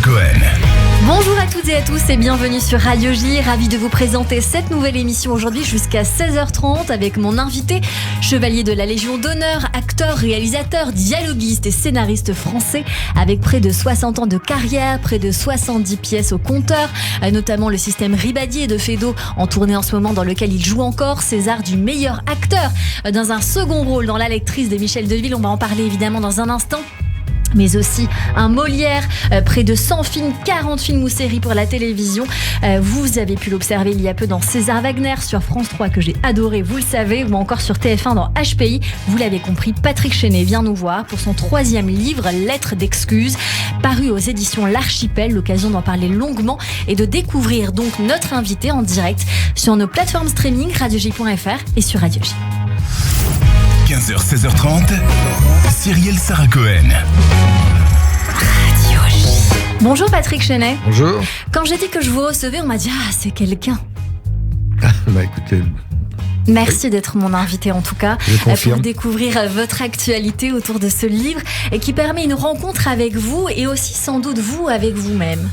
Cohen. Bonjour à toutes et à tous et bienvenue sur Radio J. Ravi de vous présenter cette nouvelle émission aujourd'hui jusqu'à 16h30 avec mon invité, chevalier de la Légion d'honneur, acteur, réalisateur, dialoguiste et scénariste français avec près de 60 ans de carrière, près de 70 pièces au compteur, notamment le système Ribadier de Feydeau en tournée en ce moment dans lequel il joue encore César du meilleur acteur dans un second rôle dans La Lectrice de Michel Deville. On va en parler évidemment dans un instant. Mais aussi un Molière, près de 100 films, 40 films ou séries pour la télévision. Vous avez pu l'observer il y a peu dans César Wagner sur France 3 que j'ai adoré, vous le savez, ou encore sur TF1 dans HPI. Vous l'avez compris, Patrick Chenet vient nous voir pour son 3e livre, Lettres d'excuses, paru aux éditions L'Archipel. L'occasion d'en parler longuement et de découvrir donc notre invité en direct sur nos plateformes streaming, radioj.fr et sur Radio J. 15h, 16h30, Cyrielle Sarah Cohen. Radio J. Bonjour Patrick Chenet. Bonjour. Quand j'ai dit que je vous recevais, on m'a dit « Ah, c'est quelqu'un ». Écoutez... Merci d'être mon invité en tout cas, pour découvrir votre actualité autour de ce livre et qui permet une rencontre avec vous et aussi sans doute vous avec vous-même.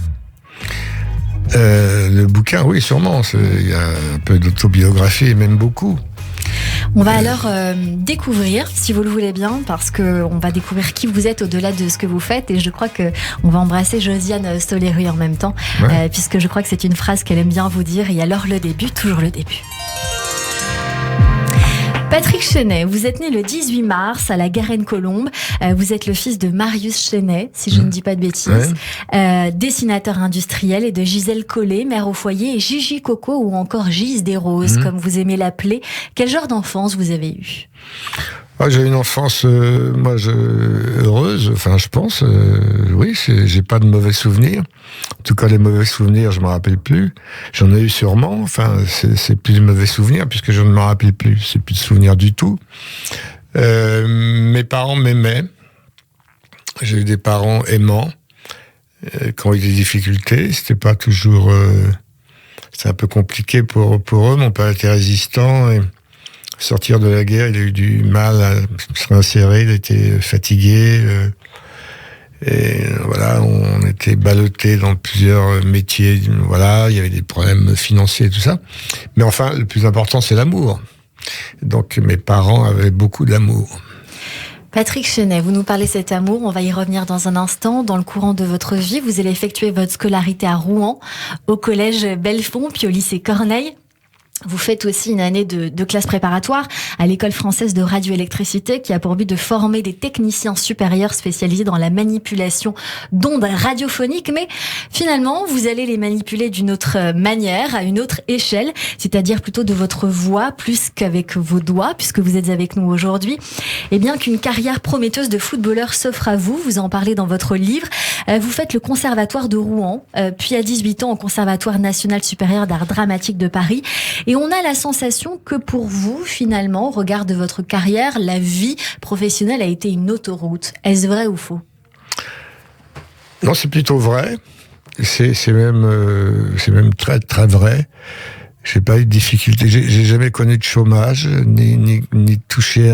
Le bouquin, oui, sûrement. Il y a un peu d'autobiographie et même beaucoup. On va alors découvrir, si vous le voulez bien, parce qu'on va découvrir qui vous êtes au-delà de ce que vous faites. Et je crois qu'on va embrasser Josiane Soleru en même temps, puisque je crois que c'est une phrase qu'elle aime bien vous dire. Et alors le début, toujours le début. Patrick Chenet, vous êtes né le 18 mars à la Garenne-Colombes. Vous êtes le fils de Marius Chenet, si je ne dis pas de bêtises, dessinateur industriel, et de Gisèle Collet, mère au foyer, et Gigi Coco ou encore Gise des Roses, comme vous aimez l'appeler. Quel genre d'enfance vous avez eu ? J'ai eu une enfance, heureuse, enfin je pense, oui, j'ai pas de mauvais souvenirs. En tout cas, les mauvais souvenirs, je m'en rappelle plus. J'en ai eu sûrement, enfin, c'est plus de mauvais souvenirs, puisque je ne m'en rappelle plus, c'est plus de souvenirs du tout. Mes parents m'aimaient. J'ai eu des parents aimants, qui ont eu des difficultés, c'était pas toujours... c'était un peu compliqué pour eux, mon père était résistant, et... sortir de la guerre, il a eu du mal à se réinsérer, il était fatigué. Et voilà, on était ballottés dans plusieurs métiers. Voilà, il y avait des problèmes financiers et tout ça. Mais enfin, le plus important, c'est l'amour. Donc, mes parents avaient beaucoup d'amour. Patrick Chenet, vous nous parlez de cet amour, on va y revenir dans un instant. Dans le courant de votre vie, vous allez effectuer votre scolarité à Rouen, au collège Belfond, puis au lycée Corneille. Vous faites aussi une année de classe préparatoire à l'école française de radioélectricité qui a pour but de former des techniciens supérieurs spécialisés dans la manipulation d'ondes radiophoniques. Mais finalement, vous allez les manipuler d'une autre manière, à une autre échelle, c'est-à-dire plutôt de votre voix plus qu'avec vos doigts, puisque vous êtes avec nous aujourd'hui. Et bien qu'une carrière prometteuse de footballeur s'offre à vous, vous en parlez dans votre livre, vous faites le conservatoire de Rouen, puis à 18 ans au Conservatoire national supérieur d'art dramatique de Paris. Et on a la sensation que pour vous, finalement, au regard de votre carrière, la vie professionnelle a été une autoroute. Est-ce vrai ou faux ? Non, c'est plutôt vrai. C'est même très, très vrai. J'ai pas eu de difficulté. J'ai jamais connu de chômage, ni touché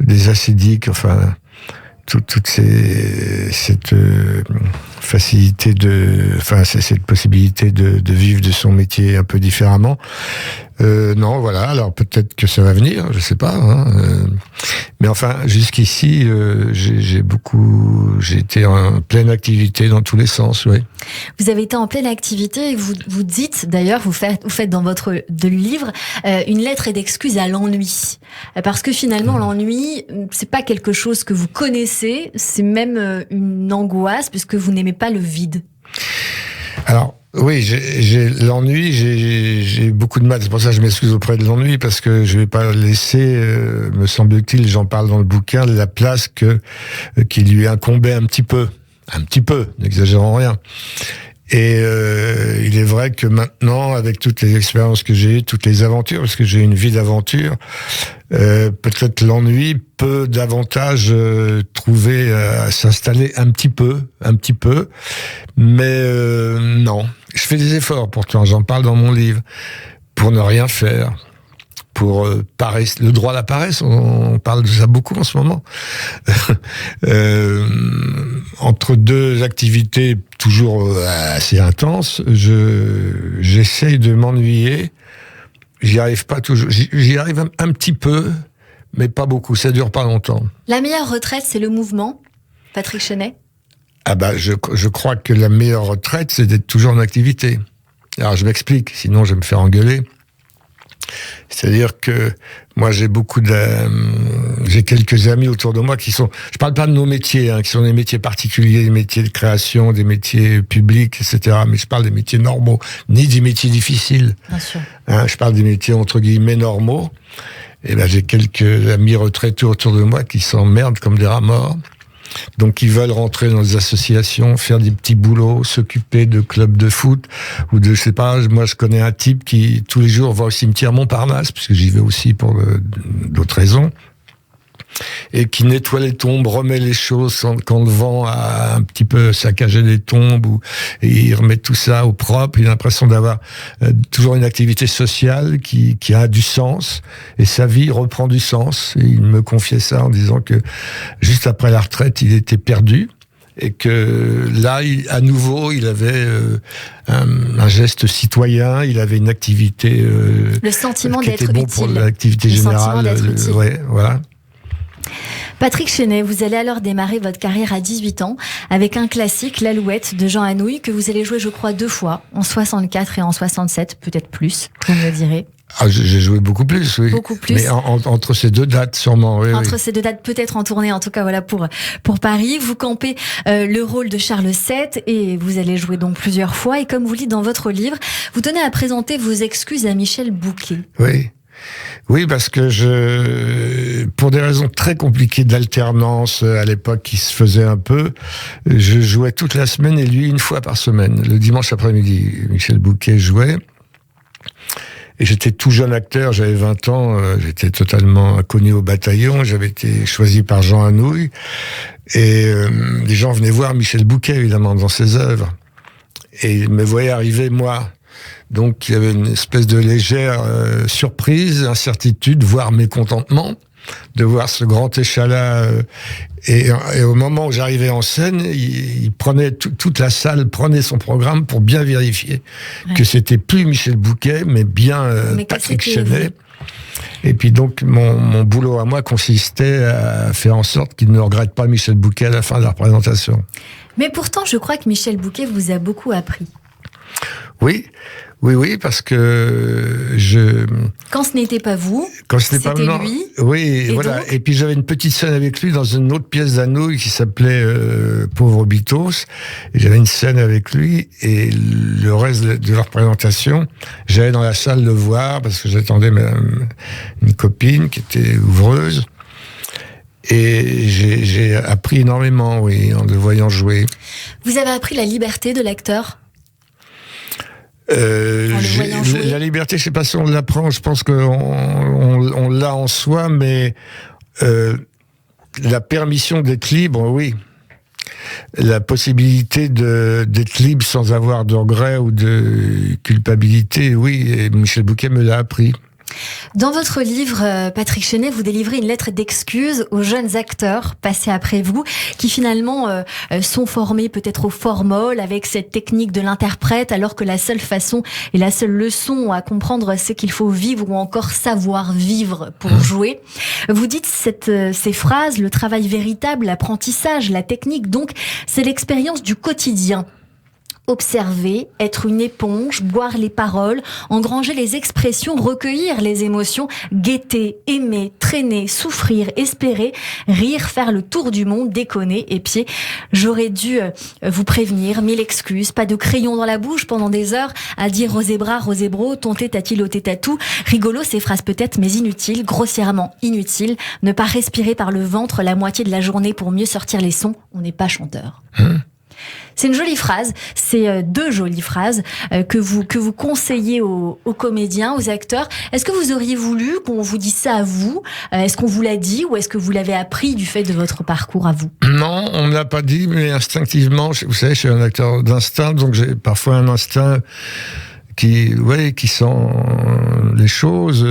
des acidiques, enfin... toute cette facilité cette possibilité de vivre de son métier un peu différemment. Non, voilà. Alors peut-être que ça va venir, je sais pas. Mais enfin, jusqu'ici, j'ai été en pleine activité dans tous les sens, oui. Vous avez été en pleine activité et vous dites, d'ailleurs, vous faites dans votre livre une lettre d'excuse à l'ennui, parce que finalement l'ennui, c'est pas quelque chose que vous connaissez, c'est même une angoisse puisque vous n'aimez pas le vide. Alors. Oui, j'ai l'ennui, j'ai beaucoup de mal. C'est pour ça que je m'excuse auprès de l'ennui, parce que je vais pas laisser, me semble-t-il, j'en parle dans le bouquin, la place qui lui incombait un petit peu, n'exagérons rien. Et il est vrai que maintenant, avec toutes les expériences que j'ai eues, toutes les aventures, parce que j'ai une vie d'aventure, peut-être l'ennui peut davantage trouver à s'installer un petit peu, mais non. Je fais des efforts pourtant, j'en parle dans mon livre, pour ne rien faire, paresse, le droit à la paresse, on parle de ça beaucoup en ce moment. Entre deux activités toujours assez intenses, j'essaye de m'ennuyer. J'y arrive pas toujours. J'y arrive un petit peu, mais pas beaucoup. Ça dure pas longtemps. La meilleure retraite, c'est le mouvement, Patrick Chenet? Je crois que la meilleure retraite, c'est d'être toujours en activité. Alors, je m'explique, sinon je vais me faire engueuler. C'est-à-dire que moi, j'ai quelques amis autour de moi qui sont... Je parle pas de nos métiers, qui sont des métiers particuliers, des métiers de création, des métiers publics, etc. Mais je parle des métiers normaux, ni des métiers difficiles. Bien sûr. Je parle des métiers, entre guillemets, normaux. Et j'ai quelques amis retraités autour de moi qui s'emmerdent comme des rats morts. Donc, ils veulent rentrer dans les associations, faire des petits boulots, s'occuper de clubs de foot ou de, je sais pas, moi, je connais un type qui, tous les jours, va au cimetière Montparnasse, puisque j'y vais aussi pour d'autres raisons, et qui nettoie les tombes, remet les choses quand le vent a un petit peu saccagé les tombes, et il remet tout ça au propre. Il a l'impression d'avoir toujours une activité sociale qui a du sens, et sa vie reprend du sens. Et il me confiait ça en disant que juste après la retraite, il était perdu, et que là, à nouveau, il avait un geste citoyen, il avait une activité le sentiment qui d'être était bon utile. pour l'activité générale. Ouais, voilà. Patrick Chenet, vous allez alors démarrer votre carrière à 18 ans avec un classique, l'Alouette de Jean Anouilh, que vous allez jouer, je crois, 2 fois, en 64 et en 67, peut-être plus, vous me le direz. J'ai joué beaucoup plus, oui. Beaucoup plus. Mais entre ces deux dates, sûrement, oui. Entre ces deux dates, peut-être en tournée, en tout cas, voilà, pour Paris. Vous campez le rôle de Charles VII et vous allez jouer donc plusieurs fois. Et comme vous le dites dans votre livre, vous tenez à présenter vos excuses à Michel Bouquet. Oui. Oui, parce que pour des raisons très compliquées d'alternance à l'époque qui se faisait un peu, je jouais toute la semaine et lui 1 fois par semaine. Le dimanche après-midi, Michel Bouquet jouait. Et j'étais tout jeune acteur, j'avais 20 ans, j'étais totalement inconnu au bataillon, j'avais été choisi par Jean Anouilh. Et les gens venaient voir Michel Bouquet, évidemment, dans ses œuvres. Et ils me voyaient arriver, moi. Donc il y avait une espèce de légère surprise, incertitude, voire mécontentement, de voir ce grand échalas. Et au moment où j'arrivais en scène, il prenait toute la salle prenait son programme pour bien vérifier que c'était plus Michel Bouquet, mais bien Patrick Chenet. Et puis donc mon boulot à moi consistait à faire en sorte qu'il ne regrette pas Michel Bouquet à la fin de la représentation. Mais pourtant, je crois que Michel Bouquet vous a beaucoup appris. Oui, parce que quand ce n'était pas vous, c'était lui. Oui, et voilà. donc... Et puis j'avais une petite scène avec lui dans une autre pièce d'Anouilh qui s'appelait Pauvre Bitos. Et j'avais une scène avec lui et le reste de la représentation, j'allais dans la salle le voir parce que j'attendais une copine qui était ouvreuse. Et j'ai appris énormément, oui, en le voyant jouer. Vous avez appris la liberté de l'acteur ? La liberté, je sais pas si on l'apprend, je pense qu'on l'a en soi, mais la permission d'être libre, oui. La possibilité d'être libre sans avoir de regrets ou de culpabilité, oui, et Michel Bouquet me l'a appris. Dans votre livre, Patrick Chenet, vous délivrez une lettre d'excuse aux jeunes acteurs passés après vous, qui finalement sont formés peut-être au formol avec cette technique de l'interprète, alors que la seule façon et la seule leçon à comprendre, c'est qu'il faut vivre ou encore savoir vivre pour jouer. Vous dites ces phrases, le travail véritable, l'apprentissage, la technique, donc c'est l'expérience du quotidien. Observer, être une éponge, boire les paroles, engranger les expressions, recueillir les émotions, guetter, aimer, traîner, souffrir, espérer, rire, faire le tour du monde, déconner, épier. J'aurais dû vous prévenir, 1000 excuses, pas de crayon dans la bouche pendant des heures à dire Rosébra, Rosébro, tonté, tati, loté, tatou. Rigolo, ces phrases peut-être, mais inutiles, grossièrement inutiles. Ne pas respirer par le ventre la moitié de la journée pour mieux sortir les sons, on n'est pas chanteur. C'est une jolie phrase, c'est 2 jolies phrases que vous conseillez aux comédiens, aux acteurs. Est-ce que vous auriez voulu qu'on vous dise ça à vous ? Est-ce qu'on vous l'a dit ou est-ce que vous l'avez appris du fait de votre parcours à vous ? Non, on ne l'a pas dit, mais instinctivement, vous savez, je suis un acteur d'instinct, donc j'ai parfois un instinct qui sent les choses.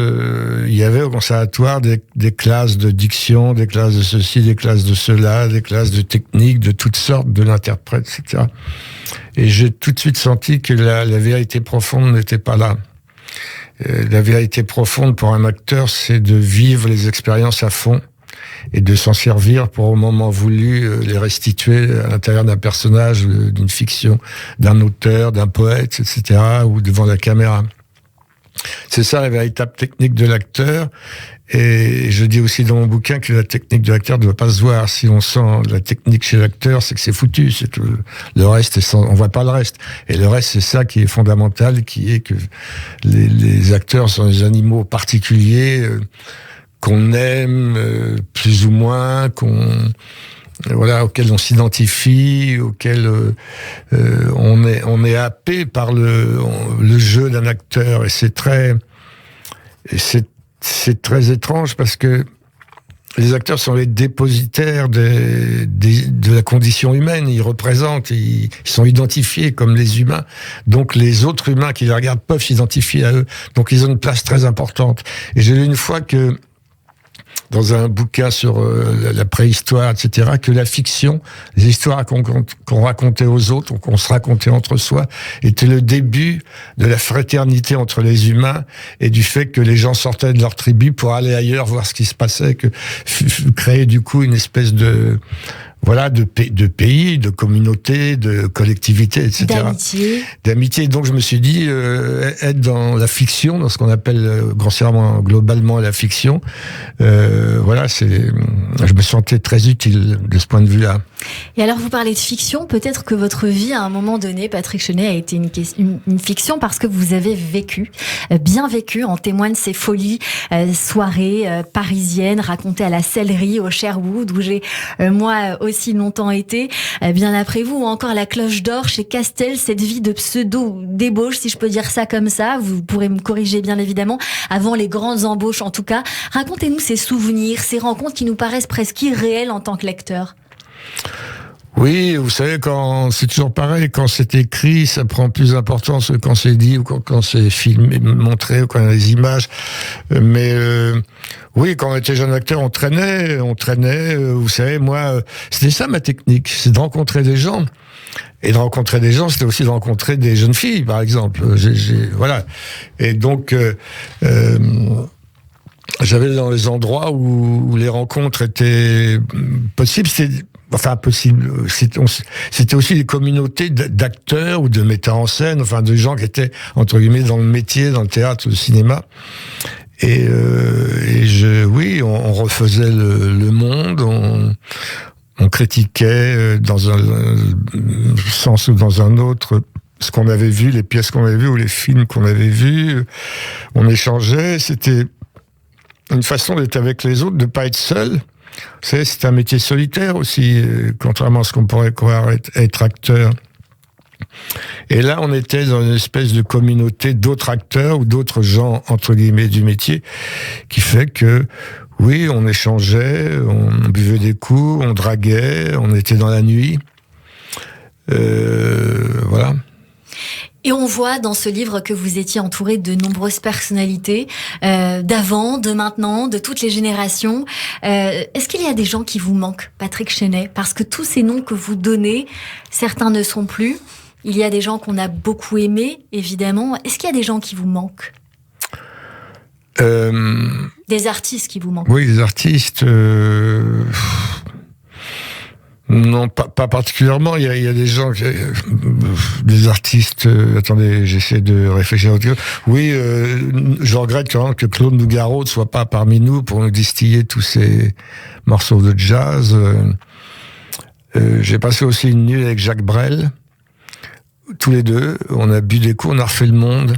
Il y avait au conservatoire des classes de diction, des classes de ceci, des classes de cela, des classes de technique, de toutes sortes, de l'interprète, etc. Et j'ai tout de suite senti que la vérité profonde n'était pas là. La vérité profonde pour un acteur, c'est de vivre les expériences à fond et de s'en servir pour, au moment voulu, les restituer à l'intérieur d'un personnage, d'une fiction, d'un auteur, d'un poète, etc., ou devant la caméra. C'est ça la véritable technique de l'acteur. Et je dis aussi dans mon bouquin que la technique de l'acteur ne doit pas se voir. Si on sent la technique chez l'acteur, c'est que c'est foutu. C'est que le reste, on voit pas le reste. Et le reste, c'est ça qui est fondamental, qui est que les acteurs sont des animaux particuliers, qu'on aime plus ou moins, auquel on s'identifie, auquel on est happé par le jeu d'un acteur. Et c'est très étrange parce que les acteurs sont les dépositaires de la condition humaine. Ils représentent, ils sont identifiés comme les humains. Donc les autres humains qui les regardent peuvent s'identifier à eux. Donc ils ont une place très importante. Et j'ai lu une fois que dans un bouquin sur la préhistoire, etc., que la fiction, les histoires qu'on racontait aux autres, qu'on se racontait entre soi, était le début de la fraternité entre les humains et du fait que les gens sortaient de leur tribu pour aller ailleurs voir ce qui se passait, que créer du coup une espèce de pays, de communauté, de collectivité, etc. D'amitié. Donc je me suis dit, être dans la fiction, dans ce qu'on appelle grossièrement, globalement la fiction, je me sentais très utile de ce point de vue-là. Et alors vous parlez de fiction, peut-être que votre vie à un moment donné, Patrick Chenet, a été une fiction parce que vous avez bien vécu, en témoignent ces folies, soirées parisiennes racontées à la Sellerie, au Sherwood, où j'ai moi aussi longtemps été, bien après vous, ou encore la Cloche d'Or chez Castel, cette vie de pseudo-débauche, si je peux dire ça comme ça, vous pourrez me corriger bien évidemment, avant les grandes embauches en tout cas. Racontez-nous ces souvenirs, ces rencontres qui nous paraissent presque irréelles en tant que lecteur. Oui, vous savez, c'est toujours pareil, quand c'est écrit, ça prend plus d'importance que quand c'est dit ou quand c'est filmé, montré ou quand il y a des images. Mais oui, quand on était jeune acteur, on traînait. Vous savez, moi, c'était ça ma technique, c'est de rencontrer des gens. Et de rencontrer des gens, c'était aussi de rencontrer des jeunes filles, par exemple. Voilà. Et donc, j'avais dans les endroits où les rencontres étaient possibles. C'était aussi des communautés d'acteurs ou de metteurs en scène, enfin de gens qui étaient entre guillemets dans le métier, dans le théâtre, le cinéma. On refaisait le monde, on critiquait dans un sens ou dans un autre ce qu'on avait vu, les pièces qu'on avait vues ou les films qu'on avait vus. On échangeait, c'était une façon d'être avec les autres, de pas être seul. Vous savez, c'est un métier solitaire aussi, contrairement à ce qu'on pourrait croire être acteur. Et là, on était dans une espèce de communauté d'autres acteurs ou d'autres gens, entre guillemets, du métier, qui fait que, oui, on échangeait, on buvait des coups, on draguait, on était dans la nuit. Voilà. Et on voit dans ce livre que vous étiez entouré de nombreuses personnalités, d'avant, de maintenant, de toutes les générations. Est-ce qu'il y a des gens qui vous manquent, Patrick Chenet ? Parce que tous ces noms que vous donnez, certains ne sont plus. Il y a des gens qu'on a beaucoup aimés, évidemment. Est-ce qu'il y a des gens qui vous manquent ? Des artistes qui vous manquent ? Oui, des artistes... Non, pas particulièrement. Il y a des gens, des artistes. Attendez, j'essaie de réfléchir à autre chose. Oui, je regrette quand même que Claude Nougaro ne soit pas parmi nous pour nous distiller tous ces morceaux de jazz. J'ai passé aussi une nuit avec Jacques Brel. Tous les deux, on a bu des coups, on a refait le monde.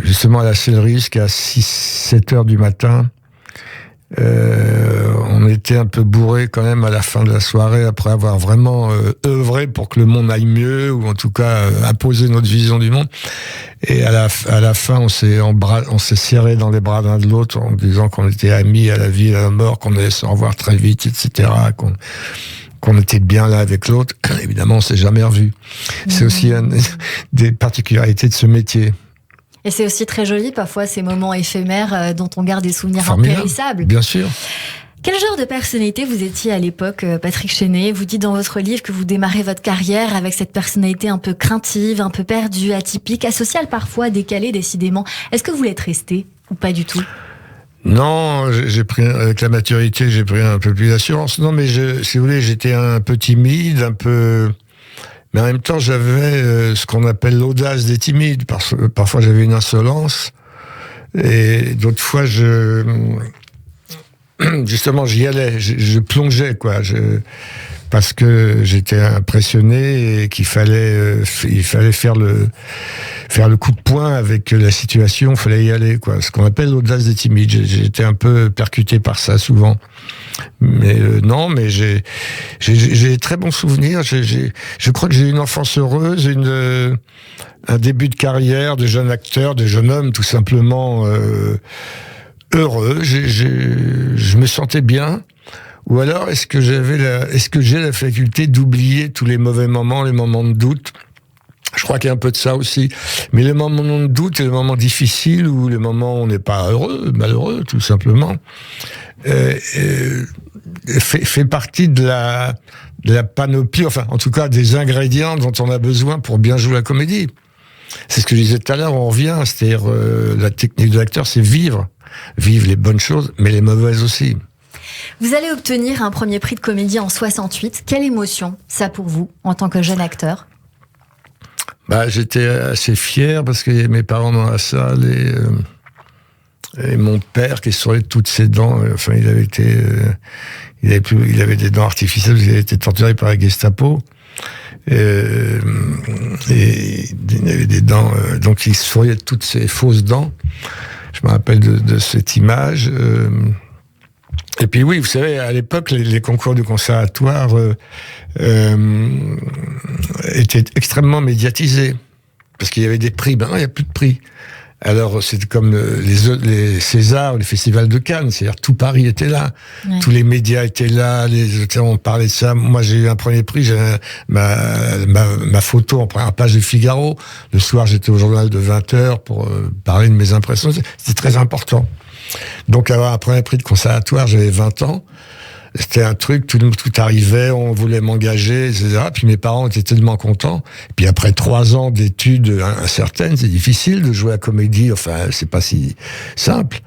Justement à la Sellerie jusqu'à 6-7 heures du matin. On était un peu bourrés quand même à la fin de la soirée après avoir vraiment œuvré pour que le monde aille mieux ou en tout cas imposer notre vision du monde. Et à la fin, on s'est serré dans les bras l'un de l'autre en disant qu'on était amis à la vie et à la mort, qu'on allait se revoir très vite, etc. qu'on était bien l'un avec l'autre. Évidemment, on s'est jamais revus. C'est aussi une des particularités de ce métier. Et c'est aussi très joli, parfois, ces moments éphémères dont on garde des souvenirs Formidable. impérissables. Bien sûr. Quel genre de personnalité vous étiez à l'époque, Patrick Chenet? Vous dites dans votre livre que vous démarrez votre carrière avec cette personnalité un peu craintive, un peu perdue, atypique, asociale parfois, décalée décidément. Est-ce que vous l'êtes resté ou pas du tout? Non, j'ai pris, avec la maturité, j'ai pris un peu plus d'assurance. Non, mais si vous voulez, j'étais un peu timide, mais en même temps, j'avais ce qu'on appelle l'audace des timides. Parfois, j'avais une insolence, et d'autres fois, justement, j'y allais, je plongeais, quoi. Parce que j'étais impressionné et qu'il fallait, faire le coup de poing avec la situation, il fallait y aller, quoi. Ce qu'on appelle l'audace des timides. J'étais un peu percuté par ça souvent. Mais non, mais j'ai des très bons souvenirs. Je crois que j'ai eu une enfance heureuse, un début de carrière de jeune acteur, de jeune homme, tout simplement heureux. Je me sentais bien. Ou alors, est-ce que j'ai la faculté d'oublier tous les mauvais moments, les moments de doute? Je crois qu'il y a un peu de ça aussi. Mais les moments de doute et les moments difficiles, ou les moments où on n'est pas heureux, malheureux, tout simplement, fait partie de la panoplie, enfin, en tout cas, des ingrédients dont on a besoin pour bien jouer la comédie. C'est ce que je disais tout à l'heure, on revient, c'est-à-dire, la technique de l'acteur, c'est vivre les bonnes choses, mais les mauvaises aussi. Vous allez obtenir un premier prix de comédie en 68. Quelle émotion, ça, pour vous, en tant que jeune acteur? J'étais assez fier parce qu'il y avait mes parents dans la salle et mon père qui souriait de toutes ses dents. Enfin, il avait des dents artificielles, il avait été torturé par la Gestapo. Et il avait des dents, donc il souriait de toutes ses fausses dents. Je me rappelle de cette image. Et puis oui, vous savez, à l'époque, les concours du conservatoire étaient extrêmement médiatisés. Parce qu'il y avait des prix. Ben non, il n'y a plus de prix. Alors, c'est comme les Césars ou les festivals de Cannes. C'est-à-dire, tout Paris était là. Ouais. Tous les médias étaient là. Les auteurs ont parlé de ça. Moi, j'ai eu un premier prix. J'ai ma photo en première page du Figaro. Le soir, j'étais au journal de 20h pour parler de mes impressions. C'était très important. Donc, avoir un premier prix de conservatoire, j'avais 20 ans. C'était un truc, tout arrivait, on voulait m'engager, etc. Puis mes parents étaient tellement contents. Puis après 3 ans d'études incertaines, c'est difficile de jouer à la comédie. Enfin, c'est pas si simple.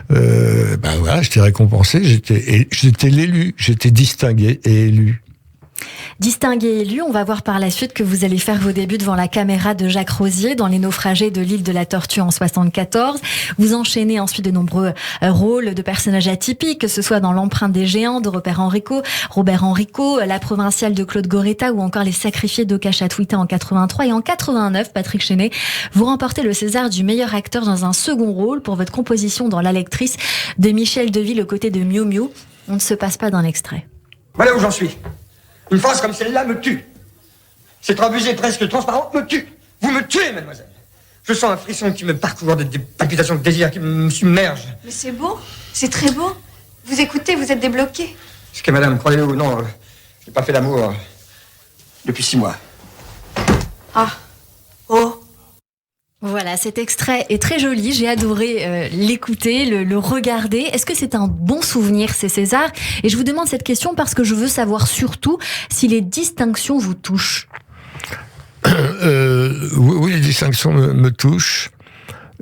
Voilà, j'étais récompensé, j'étais l'élu, j'étais distingué et élu. Distingué et élu, on va voir par la suite que vous allez faire vos débuts devant la caméra de Jacques Rosier dans Les Naufragés de l'île de la Tortue en 74. Vous enchaînez ensuite de nombreux rôles de personnages atypiques, que ce soit dans L'Empreinte des Géants de Robert Enrico, La Provinciale de Claude Goretta ou encore Les Sacrifiés d'Oka Chatouita en 83. Et en 89, Patrick Chenet, vous remportez le César du meilleur acteur dans un second rôle pour votre composition dans La Lectrice de Michel Deville aux côtés de Miu Miu. On ne se passe pas d'un extrait. Voilà où j'en suis. Une phrase comme celle-là me tue. Cette abusée presque transparente me tue. Vous me tuez, mademoiselle. Je sens un frisson qui me parcourt, des palpitations de désir qui me submergent. Mais c'est beau, c'est très beau. Vous écoutez, vous êtes débloqué. Ce que madame, croyez-le ou non, je n'ai pas fait l'amour depuis 6 mois. Ah. Oh. Voilà, cet extrait est très joli, j'ai adoré l'écouter, le regarder. Est-ce que c'est un bon souvenir, ces Césars? Et je vous demande cette question parce que je veux savoir surtout si les distinctions vous touchent. Oui, les distinctions me touchent,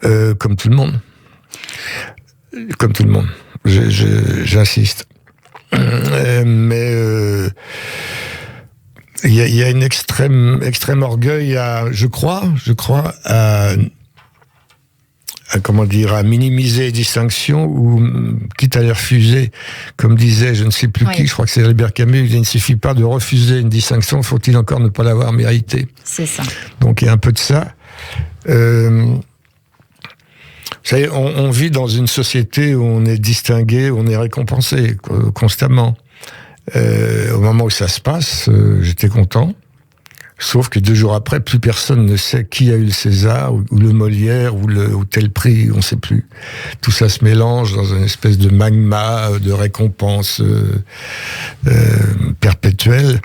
comme tout le monde. Comme tout le monde, j'insiste. Mais... Il y a une extrême orgueil je crois, à minimiser les distinctions ou quitte à les refuser. Comme disait, je ne sais plus qui, je crois que c'est Albert Camus, il ne suffit pas de refuser une distinction, faut-il encore ne pas l'avoir méritée. C'est ça. Donc il y a un peu de ça. Vous savez, on vit dans une société où on est distingué, où on est récompensé constamment. Au moment où ça se passe, j'étais content. Sauf que 2 jours après, plus personne ne sait qui a eu le César, ou le Molière, ou tel prix, on ne sait plus. Tout ça se mélange dans une espèce de magma de récompense perpétuelle.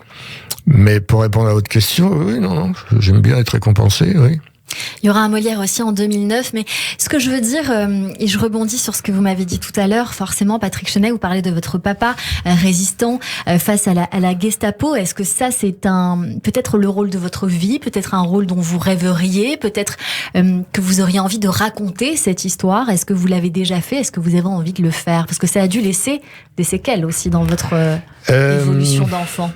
Mais pour répondre à votre question, oui, non, j'aime bien être récompensé, oui. Il y aura un Molière aussi en 2009, mais ce que je veux dire, et je rebondis sur ce que vous m'avez dit tout à l'heure, forcément, Patrick Chenet, vous parlez de votre papa résistant face à la Gestapo. Est-ce que ça, c'est peut-être le rôle de votre vie, peut-être un rôle dont vous rêveriez, peut-être que vous auriez envie de raconter cette histoire? Est-ce que vous l'avez déjà fait? Est-ce que vous avez envie de le faire? Parce que ça a dû laisser des séquelles aussi dans votre évolution d'enfant.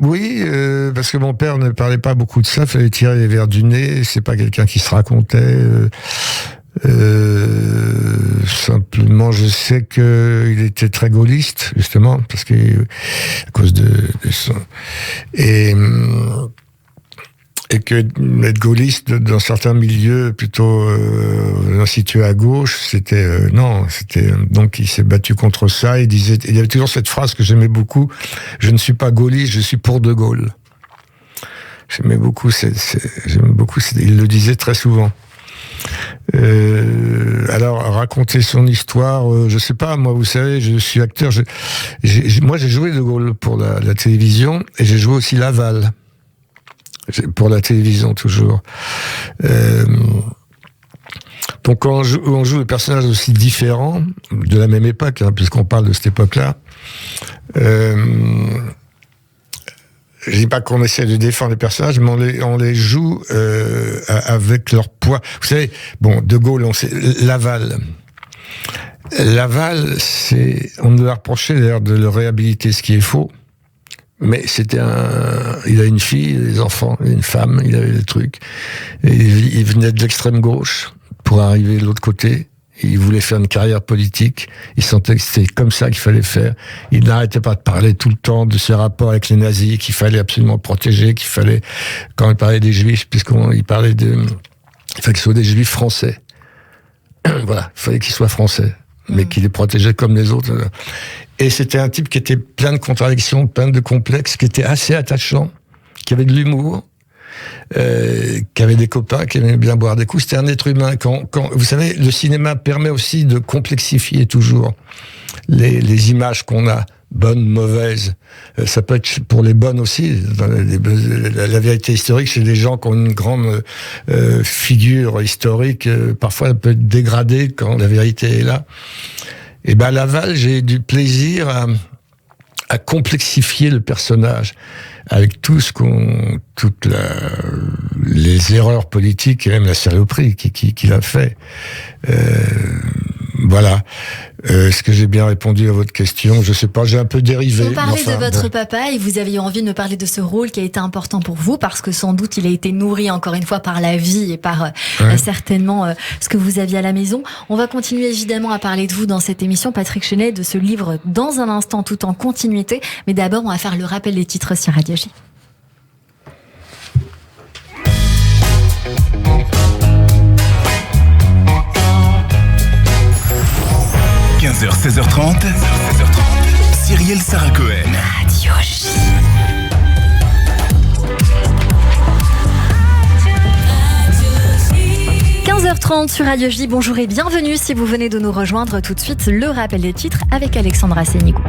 Oui, parce que mon père ne parlait pas beaucoup de ça, fallait tirer les verres du nez, c'est pas quelqu'un qui se racontait. Simplement, je sais qu'il était très gaulliste, justement, parce que à cause de son... Et que être gaulliste dans certains milieux plutôt situés à gauche, c'était donc il s'est battu contre ça. Il y avait toujours cette phrase que j'aimais beaucoup: je ne suis pas gaulliste, je suis pour De Gaulle. J'aimais beaucoup, il le disait très souvent. Alors raconter son histoire, je sais pas, moi, vous savez, je suis acteur. Moi, j'ai joué De Gaulle pour la télévision, et j'ai joué aussi Laval. Pour la télévision, toujours. Donc, quand on joue des personnages aussi différents, de la même époque, puisqu'on parle de cette époque-là, je dis pas qu'on essaie de défendre les personnages, mais on les joue avec leur poids. Vous savez, De Gaulle, on sait, Laval, on nous a reproché d'ailleurs de le réhabiliter, ce qui est faux. Mais il a une fille, des enfants, une femme, il avait le truc. Et il venait de l'extrême gauche pour arriver de l'autre côté. Il voulait faire une carrière politique. Il sentait que c'était comme ça qu'il fallait faire. Il n'arrêtait pas de parler tout le temps de ses rapports avec les nazis, qu'il fallait absolument protéger, quand il parlait des juifs, il fallait que ce soit des juifs français. Voilà, il fallait qu'ils soient français, mais qu'il les protégeait comme les autres. Et c'était un type qui était plein de contradictions, plein de complexes, qui était assez attachant, qui avait de l'humour, qui avait des copains, qui aimait bien boire des coups. C'était un être humain. Vous savez, le cinéma permet aussi de complexifier toujours les images qu'on a, bonnes, mauvaises. Ça peut être pour les bonnes aussi. La vérité historique, chez des gens qui ont une grande figure historique, parfois elle peut être dégradée quand la vérité est là. Et à Laval, j'ai eu du plaisir à complexifier le personnage avec toutes les erreurs politiques et même la saloperie qu'il a fait. Voilà. Est-ce que j'ai bien répondu à votre question? Je sais pas, j'ai un peu dérivé. Vous parlez de votre papa et vous aviez envie de me parler de ce rôle qui a été important pour vous parce que sans doute il a été nourri encore une fois par la vie et par certainement ce que vous aviez à la maison. On va continuer évidemment à parler de vous dans cette émission, Patrick Chenet, de ce livre dans un instant tout en continuité. Mais d'abord, on va faire le rappel des titres sur Radio J. 15h, 16h30, Cyrielle Sarah Cohen. Radio J. Sur Radio J, bonjour et bienvenue si vous venez de nous rejoindre. Tout de suite, le rappel des titres avec Alexandra Sénigo.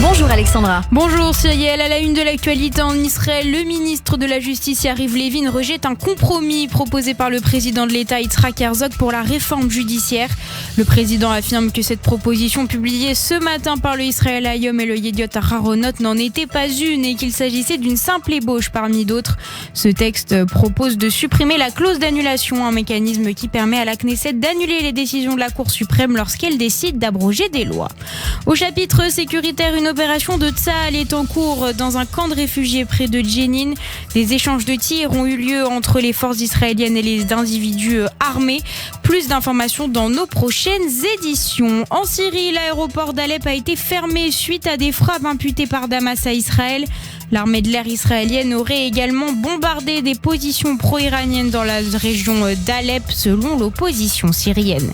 Bonjour Alexandra. Bonjour Cyrielle. À la une de l'actualité en Israël, le ministre de la Justice Yariv Levin rejette un compromis proposé par le président de l'État Yitzhak Herzog pour la réforme judiciaire. Le président affirme que cette proposition publiée ce matin par le Israël Hayom et le Yediot Aharonot n'en était pas une et qu'il s'agissait d'une simple ébauche parmi d'autres. Ce texte propose de supprimer la clause d'annulation, un mécanisme qui permet à la Knesset d'annuler les décisions de la Cour suprême lorsqu'elle décide d'abroger des lois. Au chapitre sécuritaire, une opération de Tsahal est en cours dans un camp de réfugiés près de Jenin. Des échanges de tirs ont eu lieu entre les forces israéliennes et les individus armés. Plus d'informations dans nos prochaines éditions. En Syrie, l'aéroport d'Alep a été fermé suite à des frappes imputées par Damas à Israël. L'armée de l'air israélienne aurait également bombardé des positions pro-iraniennes dans la région d'Alep, selon l'opposition syrienne.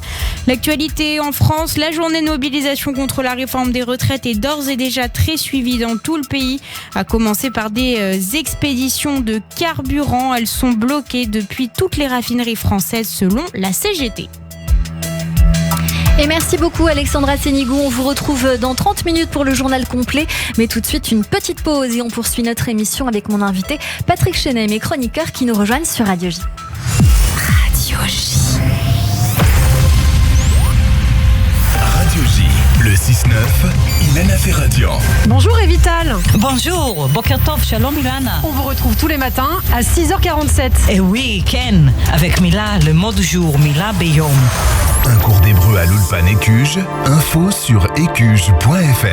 L'actualité en France, la journée de mobilisation contre la réforme des retraites est d'ores et déjà très suivie dans tout le pays, à commencer par des expéditions de carburant. Elles sont bloquées depuis toutes les raffineries françaises selon la CGT. Et merci beaucoup Alexandra Sénigou. On vous retrouve dans 30 minutes pour le journal complet. Mais tout de suite, une petite pause et on poursuit notre émission avec mon invité Patrick Chenet, mes chroniqueurs qui nous rejoignent sur Radio J. Radio J. Radio J, le 6-9, Ilana Ferradian. Bonjour Evital. Bonjour, Boker Tov, Shalom Ilana. On vous retrouve tous les matins à 6h47. Et oui, Ken, avec Mila, le mot du jour, Mila Beyom. Un cours d'hébreu à l'Ulpan Écuge, info sur écuge.fr.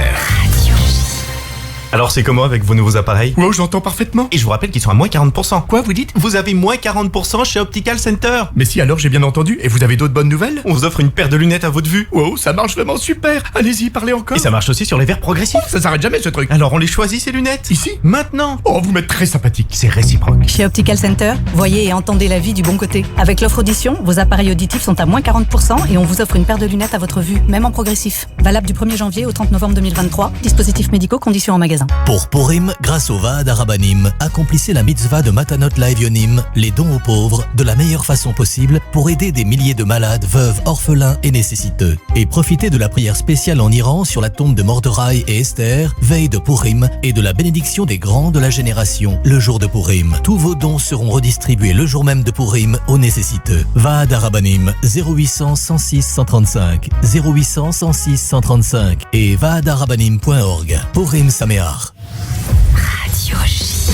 Alors c'est comment avec vos nouveaux appareils? Wow, j'entends parfaitement. Et je vous rappelle qu'ils sont à moins 40%. Quoi, vous dites? Vous avez moins 40% chez Optical Center. Mais si, alors j'ai bien entendu. Et vous avez d'autres bonnes nouvelles? On vous offre une paire de lunettes à votre vue. Wow, ça marche vraiment super. Allez-y, parlez encore. Et ça marche aussi sur les verres progressifs. Ça s'arrête jamais ce truc. Alors on les choisit ces lunettes? Ici? Maintenant? Oh, vous m'êtes très sympathique. C'est réciproque. Chez Optical Center, voyez et entendez la vie du bon côté. Avec l'offre audition, vos appareils auditifs sont à moins 40% et on vous offre une paire de lunettes à votre vue, même en progressif. Valable du 1er janvier au 30 novembre 2023. Dispositifs médicaux, conditions en magasin. Pour Purim, grâce au Vaad Arabanim, accomplissez la mitzvah de Matanot Laevionim, les dons aux pauvres, de la meilleure façon possible pour aider des milliers de malades, veuves, orphelins et nécessiteux. Et profitez de la prière spéciale en Iran sur la tombe de Mordechai et Esther, veille de Purim, et de la bénédiction des grands de la génération, le jour de Purim. Tous vos dons seront redistribués le jour même de Purim aux nécessiteux. Vaad Arabanim, 0800 106 135, 0800 106 135 et vaadarabanim.org. Purim Sameach. Radio J.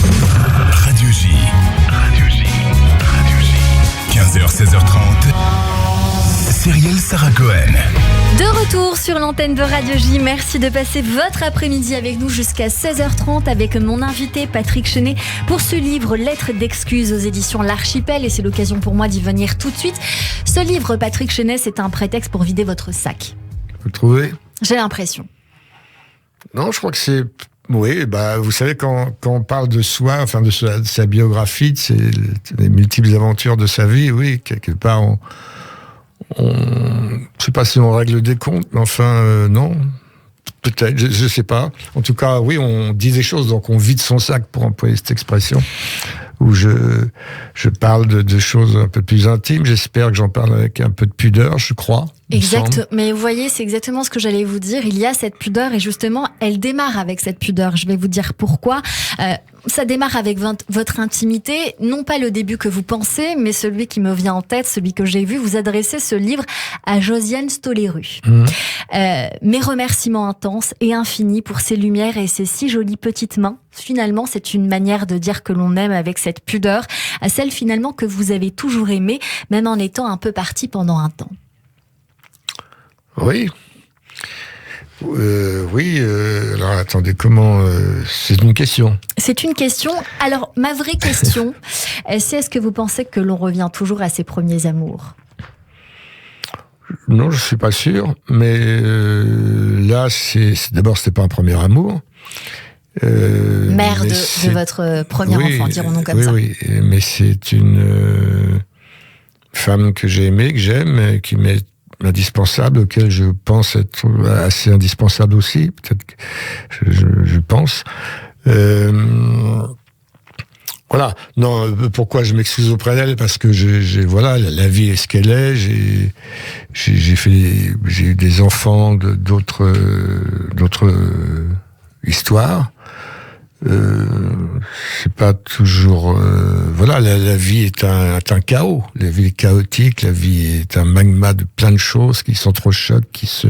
Radio J. Radio J. Radio J. 15h, 16h30. Cyrielle Sarah Cohen. De retour sur l'antenne de Radio J. Merci de passer votre après-midi avec nous jusqu'à 16h30 avec mon invité Patrick Chenet pour ce livre Lettres d'excuses aux éditions L'Archipel. Et c'est l'occasion pour moi d'y venir tout de suite. Ce livre, Patrick Chenet, c'est un prétexte pour vider votre sac. Vous le trouvez? J'ai l'impression. Non, je crois que c'est... Oui, vous savez, quand on parle de soi, enfin de sa biographie, de les multiples aventures de sa vie, oui, quelque part, je sais pas si on règle des comptes, mais enfin, non, peut-être, je sais pas. En tout cas, oui, on dit des choses, donc on vide son sac, pour employer cette expression, où je parle de choses un peu plus intimes. J'espère que j'en parle avec un peu de pudeur, je crois. Exact, mais vous voyez, c'est exactement ce que j'allais vous dire. Il y a cette pudeur et justement, elle démarre avec cette pudeur. Je vais vous dire pourquoi. Ça démarre avec votre intimité, non pas le début que vous pensez, mais celui qui me vient en tête, celui que j'ai vu. Vous adressez ce livre à Josiane Stoléru. Mes remerciements intenses et infinis pour ces lumières et ces si jolies petites mains. Finalement, c'est une manière de dire que l'on aime avec cette pudeur, à celle finalement que vous avez toujours aimée, même en étant un peu parti pendant un temps. Oui. Oui. Alors, attendez, comment... c'est une question. C'est une question. Alors, ma vraie question, c'est est-ce que vous pensez que l'on revient toujours à ses premiers amours? Non, je suis pas sûr. Mais là, d'abord, c'était pas un premier amour. Mère de votre premier enfant, dirons-nous comme ça. Oui, mais c'est une femme que j'ai aimée, que j'aime, qui m'est indispensable, auquel je pense être assez indispensable aussi, peut-être que je pense. Voilà. Non, pourquoi je m'excuse auprès d'elle? Parce que voilà, la vie est ce qu'elle est. J'ai eu des enfants d'autres histoires. C'est pas toujours voilà, la vie est un chaos, la vie est chaotique, la vie est un magma de plein de choses qui s'entrechoquent, qui se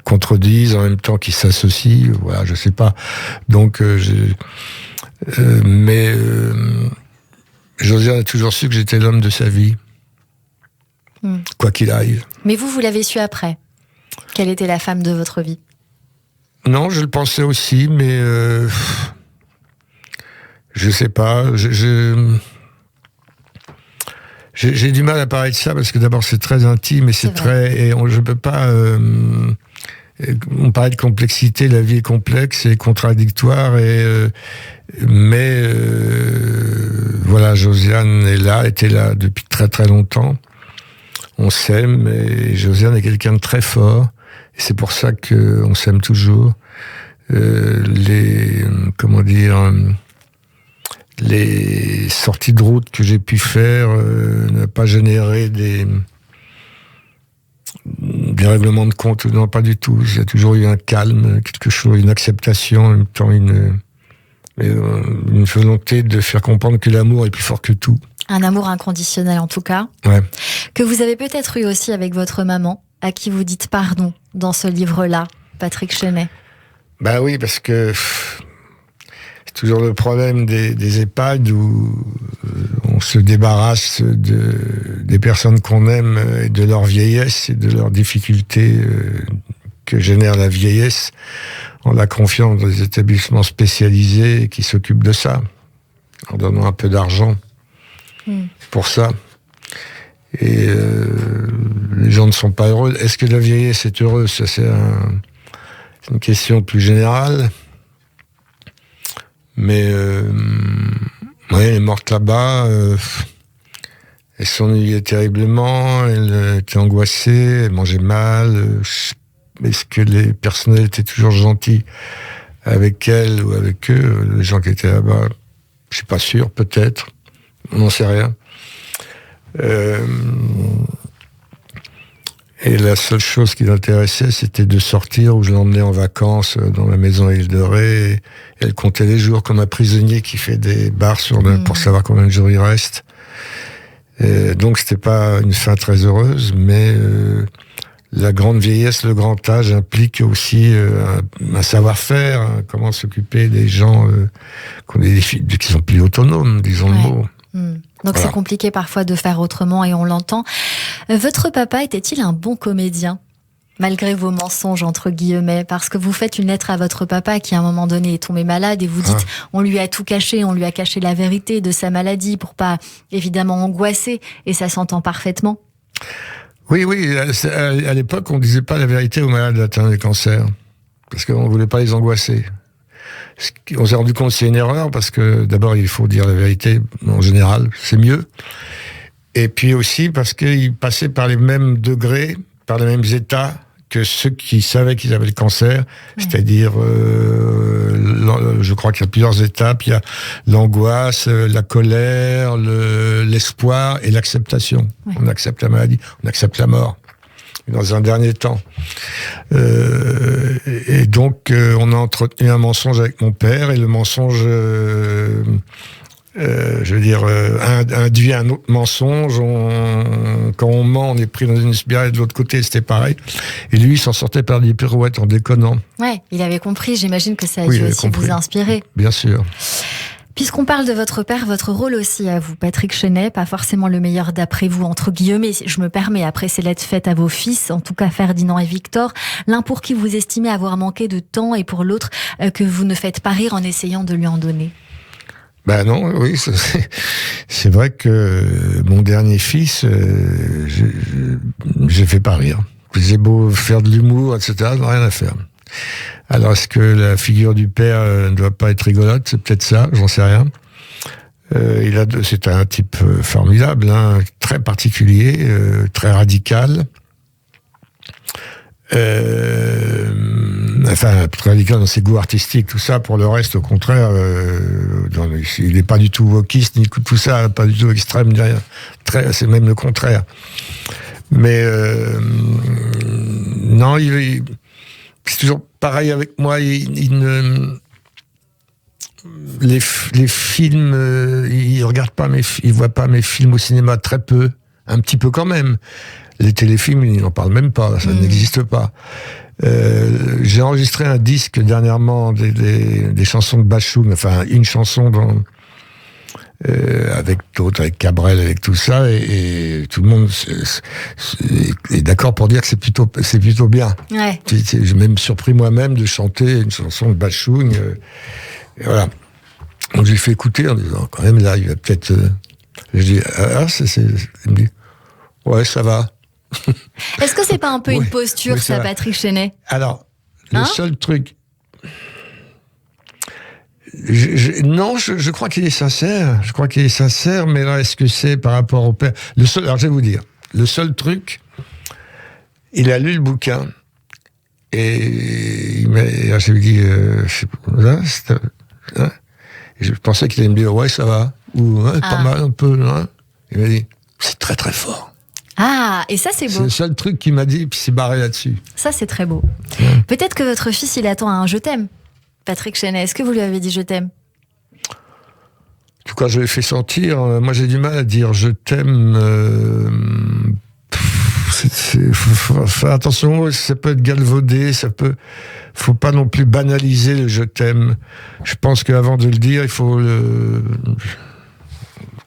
contredisent en même temps, qui s'associent, voilà, je sais pas. Donc mais Josiane a toujours su que j'étais l'homme de sa vie, quoi qu'il arrive. Mais vous l'avez su après, quelle était la femme de votre vie? Non, je le pensais aussi, mais je sais pas. J'ai du mal à parler de ça parce que d'abord c'est très intime et je peux pas On parlait de complexité, la vie est complexe et contradictoire, mais voilà, Josiane était là depuis très très longtemps. On s'aime, et Josiane est quelqu'un de très fort, et c'est pour ça qu'on s'aime toujours. Les sorties de route que j'ai pu faire n'ont pas généré des règlements de compte, non, pas du tout. J'ai toujours eu un calme, quelque chose, une acceptation, en même temps une volonté de faire comprendre que l'amour est plus fort que tout. Un amour inconditionnel en tout cas. Ouais. Que vous avez peut-être eu aussi avec votre maman, à qui vous dites pardon dans ce livre-là, Patrick Chenet. Ben oui, parce que c'est toujours le problème des EHPAD où on se débarrasse des personnes qu'on aime et de leur vieillesse et de leurs difficultés que génère la vieillesse, en la confiant dans des établissements spécialisés qui s'occupent de ça, en donnant un peu d'argent pour ça. Et les gens ne sont pas heureux. Est-ce que la vieillesse est heureuse ? Ça, c'est une question plus générale. Mais elle est morte là-bas. Elle s'ennuyait terriblement. Elle était angoissée. Elle mangeait mal. Est-ce que les personnels étaient toujours gentils avec elle ou avec eux ? Les gens qui étaient là-bas, je suis pas sûr. Peut-être. On n'en sait rien. Et la seule chose qui l'intéressait, c'était de sortir, où je l'emmenais en vacances dans la maison à Île de Ré. Elle comptait les jours comme un prisonnier qui fait des barres pour savoir combien de jours il reste. Donc c'était pas une fin très heureuse, mais la grande vieillesse, le grand âge implique aussi un savoir-faire, hein, comment s'occuper des gens qui sont plus autonomes, disons le mot. Donc voilà. C'est compliqué parfois de faire autrement et on l'entend. Votre papa était-il un bon comédien ? Malgré vos mensonges, entre guillemets, parce que vous faites une lettre à votre papa qui à un moment donné est tombé malade et vous dites on lui a tout caché, on lui a caché la vérité de sa maladie pour pas évidemment angoisser, et ça s'entend parfaitement. Oui, à l'époque on disait pas la vérité aux malades atteints de cancer, parce qu'on voulait pas les angoisser. On s'est rendu compte que c'est une erreur, parce que d'abord il faut dire la vérité en général, c'est mieux. Et puis aussi parce qu'ils passaient par les mêmes degrés, par les mêmes états que ceux qui savaient qu'ils avaient le cancer. C'est-à-dire, je crois qu'il y a plusieurs étapes. Il y a l'angoisse, la colère, l'espoir et l'acceptation. On accepte la maladie, on accepte la mort. Dans un dernier temps. Et donc, on a entretenu un mensonge avec mon père, et le mensonge, induit un autre mensonge. Quand on ment, on est pris dans une spirale, de l'autre côté, c'était pareil. Et lui, il s'en sortait par des pirouettes en déconnant. Ouais, il avait compris. J'imagine que ça a dû aussi vous inspirer. Bien sûr. Puisqu'on parle de votre père, votre rôle aussi à vous, Patrick Chenet, pas forcément le meilleur d'après vous, entre guillemets, je me permets, après ces lettres faites à vos fils, en tout cas Ferdinand et Victor, l'un pour qui vous estimez avoir manqué de temps et pour l'autre que vous ne faites pas rire en essayant de lui en donner. Ben non, oui, c'est vrai que mon dernier fils, j'ai fait pas rire. J'ai beau faire de l'humour, etc., rien à faire. Alors, est-ce que la figure du père ne doit pas être rigolote ? C'est peut-être ça, j'en sais rien. C'est un type formidable, hein, très particulier, très radical. Très radical dans ses goûts artistiques, tout ça. Pour le reste, au contraire, il n'est pas du tout wokiste, ni tout ça, pas du tout extrême, ni rien. C'est même le contraire. Mais non, c'est toujours pareil avec moi. Les films, il regarde pas il voit pas mes films au cinéma, très peu, un petit peu quand même. Les téléfilms, il n'en parle même pas, ça n'existe pas. J'ai enregistré un disque dernièrement des chansons de Bachung, enfin une chanson avec d'autres, avec Cabrel, avec tout ça, et tout le monde est d'accord pour dire que c'est plutôt bien. Ouais. J'ai même surpris moi-même de chanter une chanson de Bachung. Et voilà. Donc j'ai fait écouter en disant, quand même là, il va peut-être... Je dis, il me dit, ouais, ça va. Est-ce que c'est pas un peu une posture, ça, Patrick Chenet ? Alors, Le seul truc... Je crois qu'il est sincère. Je crois qu'il est sincère, mais là, est-ce que c'est par rapport au père... Alors, je vais vous dire. Le seul truc, il a lu le bouquin, et je lui ai dit, et je pensais qu'il allait me dire, ouais, ça va, ou pas mal, un peu. Hein. Il m'a dit, c'est très très fort. Ah, et ça c'est beau. C'est le seul truc qu'il m'a dit, puis il s'est barré là-dessus. Ça c'est très beau. Peut-être que votre fils, il attend un je t'aime. Patrick Chenet, est-ce que vous lui avez dit je t'aime ? En tout cas, je l'ai fait sentir. Moi, j'ai du mal à dire je t'aime. Faut faire attention, ça peut être galvaudé, faut pas non plus banaliser le je t'aime. Je pense qu'avant de le dire, il faut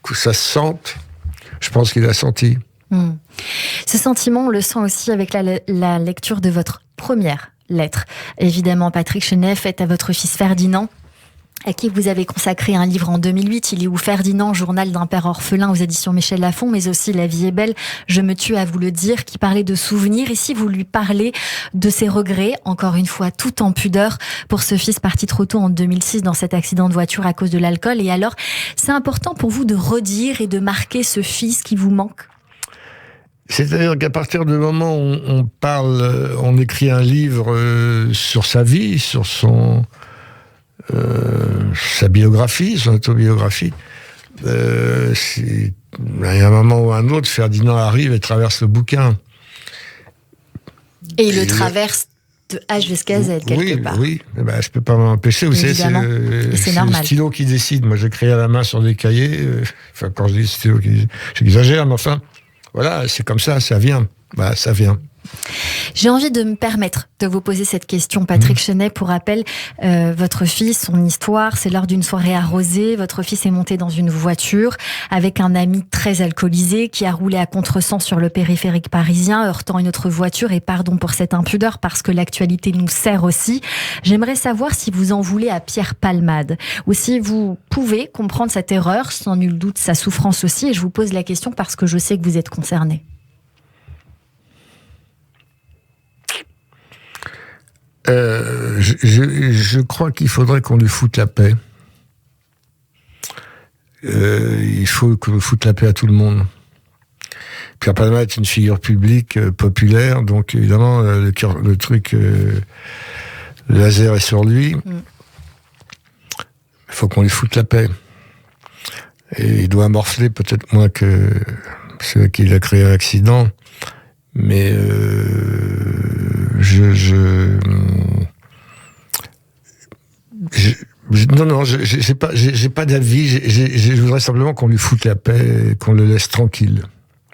que ça se sente. Je pense qu'il a senti. Ce sentiment, on le sent aussi avec la lecture de votre première lettre. Évidemment, Patrick Chenet, faite à votre fils Ferdinand, à qui vous avez consacré un livre en 2008, Il est où Ferdinand, journal d'un père orphelin aux éditions Michel Lafon, mais aussi La vie est belle, je me tue à vous le dire, qui parlait de souvenirs. Ici, vous lui parlez de ses regrets, encore une fois, tout en pudeur, pour ce fils parti trop tôt en 2006 dans cet accident de voiture à cause de l'alcool. Et alors, c'est important pour vous de redire et de marquer ce fils qui vous manque ? C'est-à-dire qu'à partir du moment où on écrit un livre sur sa vie, sur sa biographie, son autobiographie, il y a un moment ou un autre, Ferdinand arrive et traverse le bouquin. Et il le traverse de H jusqu'à Z, quelque part. Oui, ben, je peux pas m'empêcher. Vous savez, c'est le stylo qui décide. Moi, j'écris à la main sur des cahiers. Enfin, quand je dis stylo qui décide, j'exagère, mais enfin... Voilà, c'est comme ça, ça vient. Bah, ça vient. J'ai envie de me permettre de vous poser cette question, Patrick Chenet. Pour rappel, votre fils, son histoire, c'est lors d'une soirée arrosée. Votre fils est monté dans une voiture avec un ami très alcoolisé qui a roulé à contresens sur le périphérique parisien, heurtant une autre voiture. Et pardon pour cette impudeur, parce que l'actualité nous sert aussi. J'aimerais savoir si vous en voulez à Pierre Palmade, ou si vous pouvez comprendre cette erreur, sans nul doute sa souffrance aussi. Et je vous pose la question parce que je sais que vous êtes concerné. Je crois qu'il faudrait qu'on lui foute la paix. Il faut qu'on foute la paix à tout le monde. Pierre Palmade est une figure publique populaire, donc évidemment le truc le laser est sur lui. Il faut qu'on lui foute la paix. Et il doit morfler peut-être moins que ceux qui a créé l'accident, mais j'ai pas d'avis. Je voudrais simplement qu'on lui foute la paix, qu'on le laisse tranquille,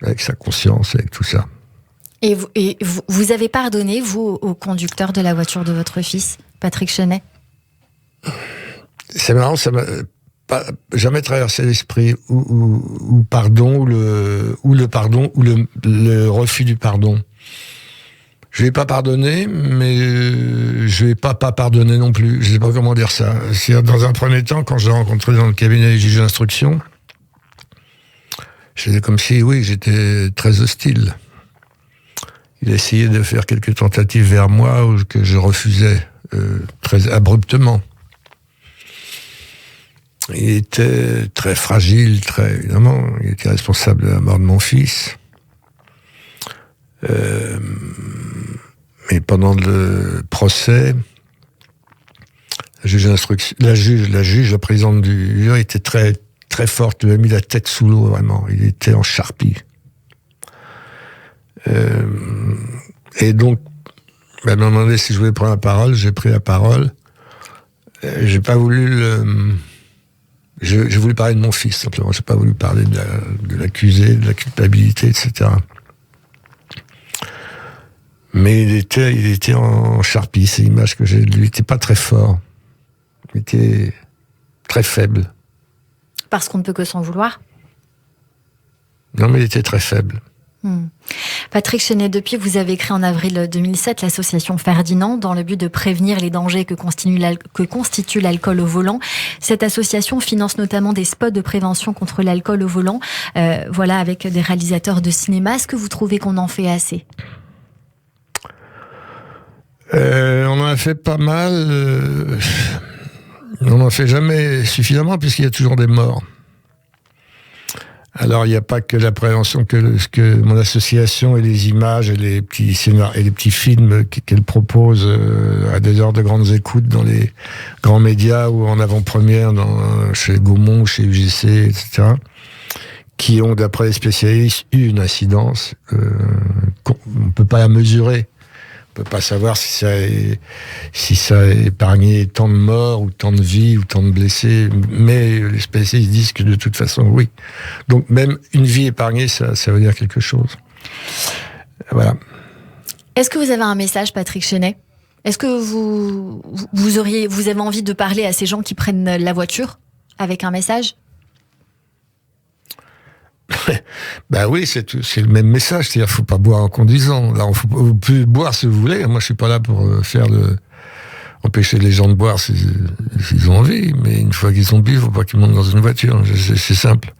avec sa conscience, avec tout ça. Et vous avez pardonné, vous, au conducteur de la voiture de votre fils, Patrick Chenet ? C'est marrant, ça m'a pas jamais traversé l'esprit ou pardon, ou le pardon, ou le refus du pardon. Je vais pas pardonner, mais je vais pas pardonner non plus. Je sais pas comment dire ça. Dans un premier temps, quand je l'ai rencontré dans le cabinet des juges d'instruction, j'étais comme si, oui, j'étais très hostile. Il a essayé de faire quelques tentatives vers moi que je refusais très abruptement. Il était très fragile, évidemment. Il était responsable de la mort de mon fils. Mais pendant le procès, la présidente du jury était très, très forte. Elle lui a mis la tête sous l'eau, vraiment. Il était en charpie. Et donc, elle m'a demandé si je voulais prendre la parole. J'ai pris la parole. J'ai pas voulu j'ai voulu parler de mon fils, simplement. J'ai pas voulu parler de l'accusé, de la culpabilité, etc. Mais il était en charpie, c'est l'image que j'ai de lui. Il était pas très fort. Il était très faible. Parce qu'on ne peut que s'en vouloir ? Non, mais il était très faible. Patrick Chenet, depuis, vous avez créé en avril 2007 l'association Ferdinand dans le but de prévenir les dangers que constitue l'alcool au volant. Cette association finance notamment des spots de prévention contre l'alcool au volant, avec des réalisateurs de cinéma. Est-ce que vous trouvez qu'on en fait assez ? On en a fait pas mal. On n'en fait jamais suffisamment puisqu'il y a toujours des morts. Alors, il n'y a pas que la prévention, que mon association et les images et les petits scénarios et les petits films qu'elle propose à des heures de grandes écoutes dans les grands médias ou en avant-première chez Gaumont, chez UGC, etc., qui ont, d'après les spécialistes, eu une incidence qu'on ne peut pas la mesurer. On peut pas savoir si ça a épargné tant de morts, ou tant de vies, ou tant de blessés, mais les spécialistes disent que de toute façon, oui. Donc même une vie épargnée, ça veut dire quelque chose. Voilà. Est-ce que vous avez un message, Patrick Chenet ? Est-ce que vous avez envie de parler à ces gens qui prennent la voiture avec un message ? Ben oui, c'est le même message, c'est-à-dire faut pas boire en conduisant. Là, vous pouvez boire si vous voulez. Moi, je suis pas là pour empêcher les gens de boire s'ils ont envie, mais une fois qu'ils ont bu, faut pas qu'ils montent dans une voiture. C'est simple.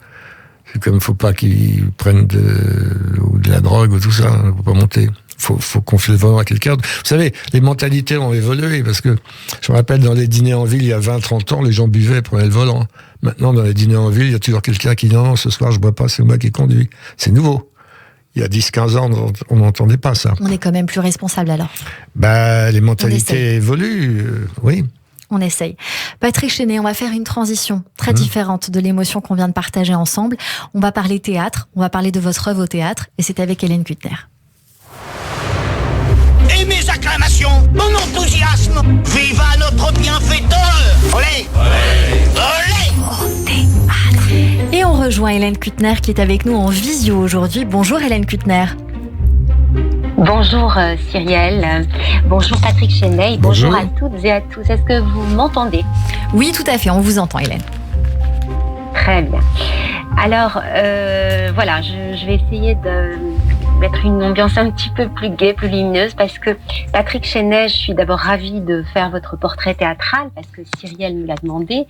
C'est comme faut pas qu'ils prennent de la drogue ou tout ça. Faut pas monter. Faut confier le volant à quelqu'un. Vous savez, les mentalités ont évolué parce que je me rappelle dans les dîners en ville il y a 20-30 ans, les gens buvaient, prenaient le volant. Maintenant, dans les dîners en ville, il y a toujours quelqu'un qui dit non, ce soir je bois pas, c'est moi qui conduis. C'est nouveau. Il y a 10-15 ans, on n'entendait pas ça. On est quand même plus responsable alors. Les mentalités évoluent, oui. On essaye. Patrick Chenet, on va faire une transition très différente de l'émotion qu'on vient de partager ensemble. On va parler théâtre, on va parler de votre œuvre au théâtre, et c'est avec Hélène Kuttner. Et mes acclamations, mon enthousiasme, viva notre bienfaiteur. Olé, olé, olé. Au théâtre. Et on rejoint Hélène Kuttner qui est avec nous en visio aujourd'hui. Bonjour Hélène Kuttner. Bonjour Cyrielle, bonjour Patrick Chenet, bonjour à toutes et à tous. Est-ce que vous m'entendez ? Oui, tout à fait, on vous entend Hélène. Très bien. Alors, voilà, je vais essayer de mettre une ambiance un petit peu plus gaie, plus lumineuse, parce que Patrick Chenet, je suis d'abord ravie de faire votre portrait théâtral, parce que Cyrielle nous l'a demandé,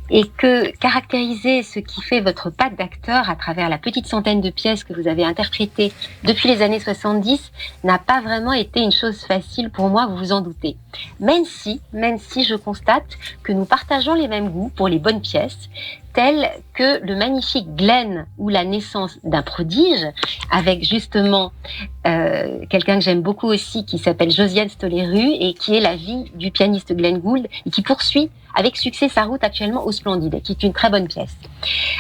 et que caractériser ce qui fait votre patte d'acteur à travers la petite centaine de pièces que vous avez interprétées depuis les années 70 n'a pas vraiment été une chose facile pour moi, vous vous en doutez. Même si je constate que nous partageons les mêmes goûts pour les bonnes pièces, telles que le magnifique Glenn ou la naissance d'un prodige, avec justement quelqu'un que j'aime beaucoup aussi, qui s'appelle Josiane Stoléru, et qui est la vie du pianiste Glenn Gould, et qui poursuit avec succès sa route actuellement au Splendide, qui est une très bonne pièce.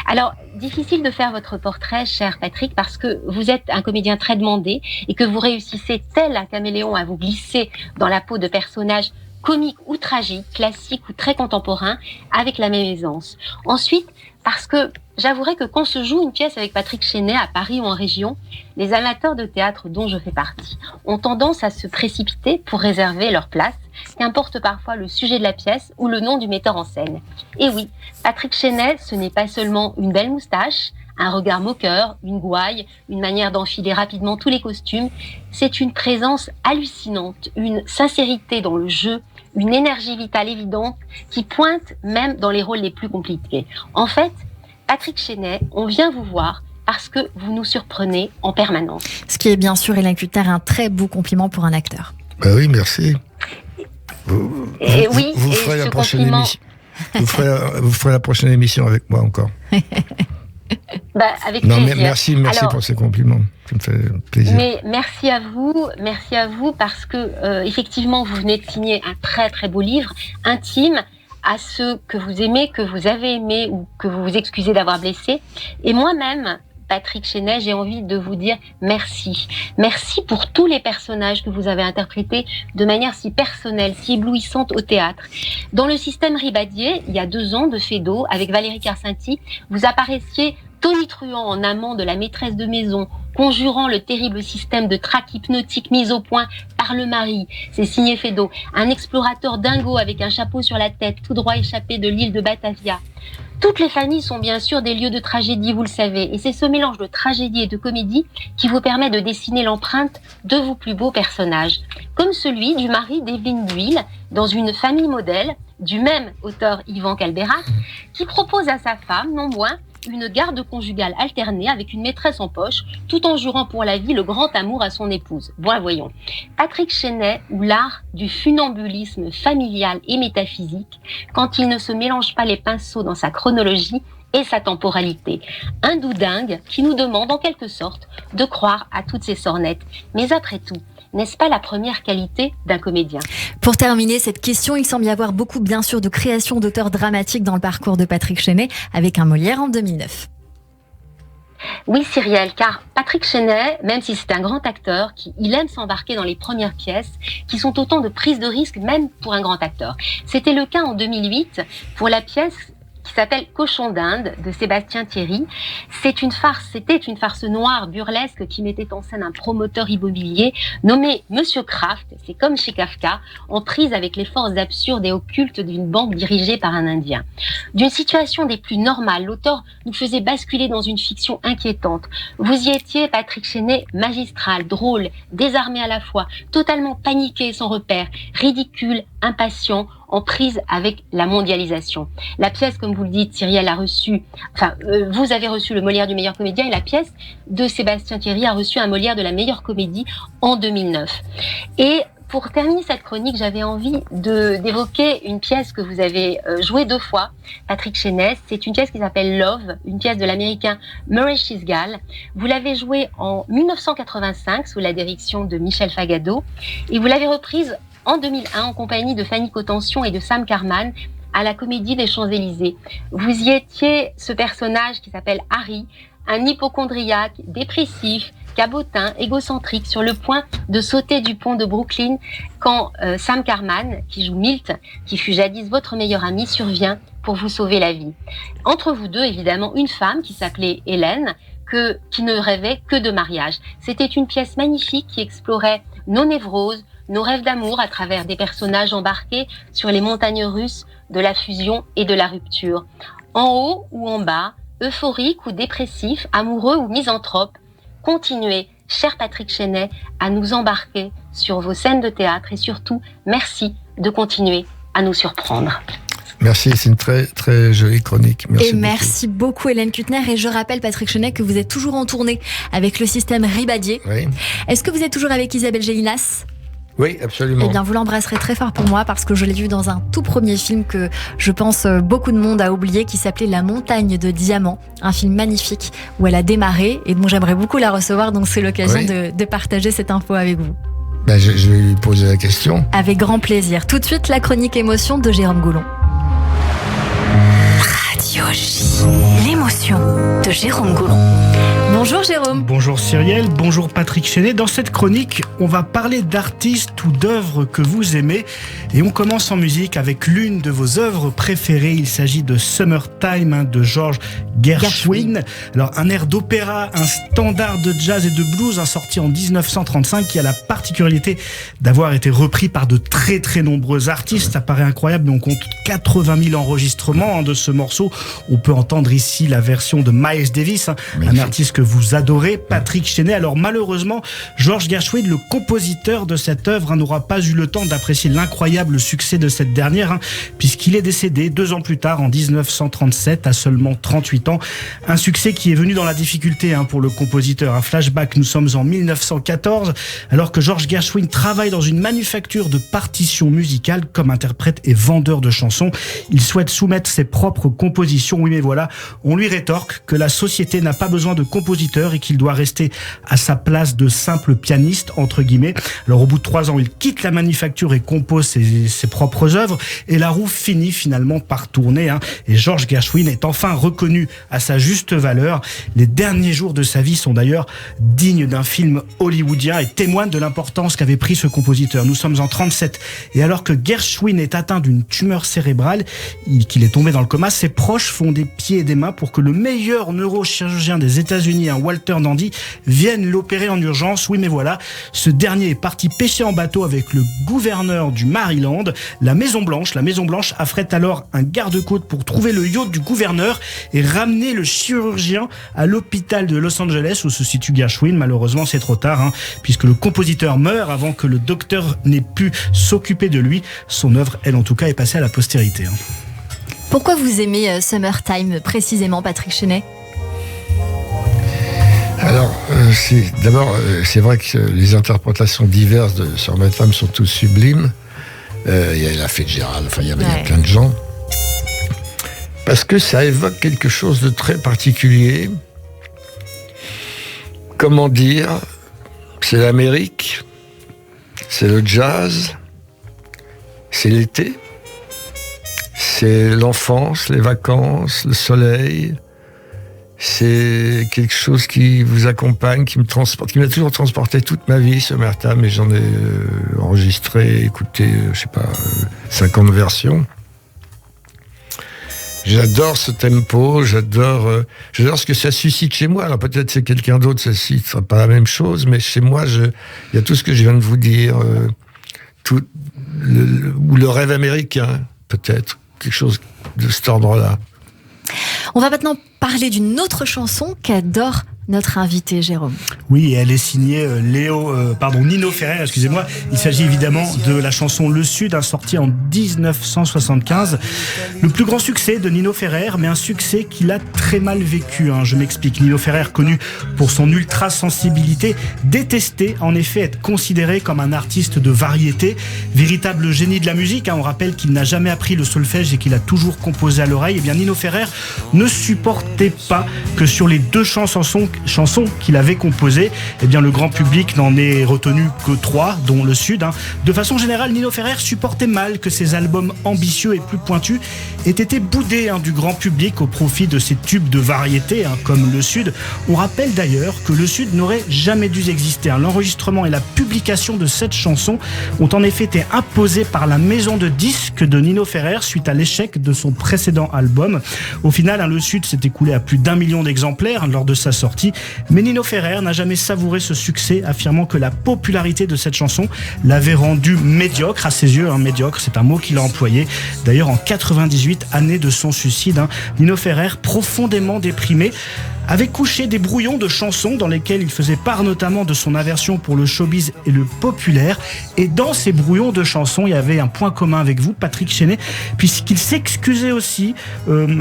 Alors, difficile de faire votre portrait, cher Patrick, parce que vous êtes un comédien très demandé, et que vous réussissez tel un caméléon à vous glisser dans la peau de personnages comique ou tragique, classique ou très contemporain, avec la même aisance. Ensuite, parce que j'avouerai que quand se joue une pièce avec Patrick Chenet à Paris ou en région, les amateurs de théâtre dont je fais partie ont tendance à se précipiter pour réserver leur place, qu'importe parfois le sujet de la pièce ou le nom du metteur en scène. Et oui, Patrick Chenet, ce n'est pas seulement une belle moustache, un regard moqueur, une gouaille, une manière d'enfiler rapidement tous les costumes. C'est une présence hallucinante, une sincérité dans le jeu, une énergie vitale évidente qui pointe même dans les rôles les plus compliqués. En fait, Patrick Chenet, on vient vous voir parce que vous nous surprenez en permanence. Ce qui est bien sûr, Hélène Kuttner, un très beau compliment pour un acteur. Oui, merci. Vous ferez la prochaine émission. Vous ferez la prochaine émission avec moi encore. Avec plaisir. Merci alors, pour ces compliments. Ça me fait plaisir. Mais merci à vous parce que effectivement vous venez de signer un très très beau livre intime à ceux que vous aimez, que vous avez aimé ou que vous vous excusez d'avoir blessé. Et moi-même, Patrick Chenet, j'ai envie de vous dire merci. Merci pour tous les personnages que vous avez interprétés de manière si personnelle, si éblouissante au théâtre. Dans le système Ribadier, il y a 2 ans de Feydeau, avec Valérie Carcenti, vous apparaissiez tonitruant en amant de la maîtresse de maison, conjurant le terrible système de traque hypnotique mis au point par le mari. C'est signé Feydeau. Un explorateur dingo avec un chapeau sur la tête, tout droit échappé de l'île de Batavia. Toutes les familles sont bien sûr des lieux de tragédie, vous le savez, et c'est ce mélange de tragédie et de comédie qui vous permet de dessiner l'empreinte de vos plus beaux personnages, comme celui du mari d'Evelyne Buil dans Une famille modèle, du même auteur Yvan Calberac, qui propose à sa femme, non moins, une garde conjugale alternée avec une maîtresse en poche, tout en jurant pour la vie le grand amour à son épouse. Bon, voyons. Patrick Chenet, ou l'art du funambulisme familial et métaphysique, quand il ne se mélange pas les pinceaux dans sa chronologie et sa temporalité. Un doudingue qui nous demande en quelque sorte de croire à toutes ces sornettes. Mais après tout, n'est-ce pas la première qualité d'un comédien ? Pour terminer cette question, il semble y avoir beaucoup, bien sûr, de créations d'auteurs dramatiques dans le parcours de Patrick Chenet, avec un Molière en 2009. Oui, Cyrielle, car Patrick Chenet, même si c'est un grand acteur, il aime s'embarquer dans les premières pièces, qui sont autant de prises de risque, même pour un grand acteur. C'était le cas en 2008 pour la pièce qui s'appelle Cochon d'Inde de Sébastien Thierry. C'était une farce noire, burlesque, qui mettait en scène un promoteur immobilier nommé Monsieur Kraft, c'est comme chez Kafka, en prise avec les forces absurdes et occultes d'une banque dirigée par un Indien. D'une situation des plus normales, l'auteur nous faisait basculer dans une fiction inquiétante. Vous y étiez, Patrick Chenet, magistral, drôle, désarmé à la fois, totalement paniqué sans repère, ridicule, impatient, en prise avec la mondialisation. La pièce, comme vous le dites, Cyrielle vous avez reçu le Molière du meilleur comédien et la pièce de Sébastien Thierry a reçu un Molière de la meilleure comédie en 2009. Et pour terminer cette chronique, j'avais envie d'évoquer une pièce que vous avez jouée 2 fois, Patrick Chenet. C'est une pièce qui s'appelle Love, une pièce de l'américain Murray Chisgal. Vous l'avez jouée en 1985 sous la direction de Michel Fagado et vous l'avez reprise en 2001 en compagnie de Fanny Cotension et de Sam Carman à la Comédie des Champs-Élysées. Vous y étiez ce personnage qui s'appelle Harry, un hypocondriaque, dépressif, cabotin, égocentrique, sur le point de sauter du pont de Brooklyn quand Sam Carman, qui joue Milt, qui fut jadis votre meilleur ami, survient pour vous sauver la vie. Entre vous deux, évidemment, une femme qui s'appelait Hélène, qui ne rêvait que de mariage. C'était une pièce magnifique qui explorait nos névroses, nos rêves d'amour à travers des personnages embarqués sur les montagnes russes de la fusion et de la rupture. En haut ou en bas, euphorique ou dépressif, amoureux ou misanthrope, continuez, cher Patrick Chenet, à nous embarquer sur vos scènes de théâtre et surtout, merci de continuer à nous surprendre. Merci, c'est une très très jolie chronique. Merci beaucoup Hélène Kuttner. Et je rappelle, Patrick Chenet, que vous êtes toujours en tournée avec le système Ribadier. Oui. Est-ce que vous êtes toujours avec Isabelle Gélinas ? Oui, absolument. Eh bien, vous l'embrasserez très fort pour moi parce que je l'ai vu dans un tout premier film que je pense beaucoup de monde a oublié, qui s'appelait La Montagne de Diamants, un film magnifique où elle a démarré et dont j'aimerais beaucoup la recevoir, donc c'est l'occasion de partager cette info avec vous. Je vais lui poser la question. Avec grand plaisir. Tout de suite, la chronique émotion de Jérôme Goulon. Radio J, l'émotion de Jérôme Goulon. Bonjour Jérôme. Bonjour Cyrielle, bonjour Patrick Chenet. Dans cette chronique, on va parler d'artistes ou d'œuvres que vous aimez. Et on commence en musique avec l'une de vos œuvres préférées. Il s'agit de Summertime de George Gershwin. Alors un air d'opéra, un standard de jazz et de blues, sorti en 1935, qui a la particularité d'avoir été repris par de très très nombreux artistes. Ça paraît incroyable, mais on compte 80 000 enregistrements de ce morceau. On peut entendre ici la version de Miles Davis, un artiste que vous adorez, Patrick Chenet. Alors malheureusement, George Gershwin, le compositeur de cette œuvre, n'aura pas eu le temps d'apprécier l'incroyable succès de cette dernière, puisqu'il est décédé 2 ans plus tard, en 1937, à seulement 38 ans. Un succès qui est venu dans la difficulté pour le compositeur. Un flashback, nous sommes en 1914, alors que George Gershwin travaille dans une manufacture de partitions musicales comme interprète et vendeur de chansons. Il souhaite soumettre ses propres compositions. Oui, mais voilà, on lui rétorque que la société n'a pas besoin de compositeur et qu'il doit rester à sa place de simple pianiste, entre guillemets. Alors au bout de 3 ans, il quitte la manufacture et compose ses propres œuvres, et la roue finit finalement par tourner, et George Gershwin est enfin reconnu à sa juste valeur. Les derniers jours de sa vie sont d'ailleurs dignes d'un film hollywoodien et témoignent de l'importance qu'avait pris ce compositeur. Nous sommes en 37, et alors que Gershwin est atteint d'une tumeur cérébrale, qu'il est tombé dans le coma, ses proches font des pieds et des mains pour que le meilleur neurochirurgien des États-Unis, Walter Dandy, vienne l'opérer en urgence. Oui, mais voilà, ce dernier est parti pêcher en bateau avec le gouverneur du Maryland. La Maison Blanche affrète alors un garde-côte pour trouver le yacht du gouverneur et ramener le chirurgien à l'hôpital de Los Angeles où se situe Gershwin. Malheureusement, c'est trop tard, puisque le compositeur meurt avant que le docteur n'ait pu s'occuper de lui. Son œuvre, elle en tout cas, est passée à la postérité. Pourquoi vous aimez Summertime précisément, Patrick Chenet ? D'abord, c'est vrai que les interprétations diverses sur ma femme sont toutes sublimes. Il y a la Fitzgerald, enfin il y a plein de gens. Parce que ça évoque quelque chose de très particulier. Comment dire ? C'est l'Amérique, c'est le jazz, c'est l'été, c'est l'enfance, les vacances, le soleil. C'est quelque chose qui vous accompagne, qui me transporte, qui m'a toujours transporté toute ma vie, Summertime, et j'en ai enregistré, écouté, 50 versions. J'adore ce tempo, j'adore ce que ça suscite chez moi. Alors peut-être c'est quelqu'un d'autre, ça suscitera pas la même chose, mais chez moi, il y a tout ce que je viens de vous dire, ou le rêve américain, peut-être, quelque chose de cet ordre-là. On va maintenant parler d'une autre chanson qu'adore notre invité Jérôme. Oui, elle est signée Nino Ferrer, excusez-moi. Il s'agit évidemment de la chanson Le Sud, sortie en 1975. Le plus grand succès de Nino Ferrer, mais un succès qu'il a très mal vécu. Je m'explique. Nino Ferrer, connu pour son ultra-sensibilité, détestait en effet être considéré comme un artiste de variété, véritable génie de la musique. On rappelle qu'il n'a jamais appris le solfège et qu'il a toujours composé à l'oreille. Eh bien, Nino Ferrer ne supportait pas que sur les 2 chansons qu'il avait composées, eh bien le grand public n'en ait retenu que 3, dont Le Sud. De façon générale, Nino Ferrer supportait mal que ses albums ambitieux et plus pointus aient été boudés du grand public au profit de ses tubes de variété, comme Le Sud. On rappelle d'ailleurs que Le Sud n'aurait jamais dû exister. L'enregistrement et la publication de cette chanson ont en effet été imposés par la maison de disques de Nino Ferrer suite à l'échec de son précédent album. Au final, Le Sud s'est écoulé à plus d'1 million d'exemplaires lors de sa sortie. Mais Nino Ferrer n'a jamais savouré ce succès, affirmant que la popularité de cette chanson l'avait rendu médiocre à ses yeux. Médiocre, c'est un mot qu'il a employé. D'ailleurs, en 98, année de son suicide, Nino Ferrer, profondément déprimé, avait couché des brouillons de chansons dans lesquels il faisait part notamment de son aversion pour le showbiz et le populaire. Et dans ces brouillons de chansons, il y avait un point commun avec vous, Patrick Chenet, puisqu'il s'excusait aussi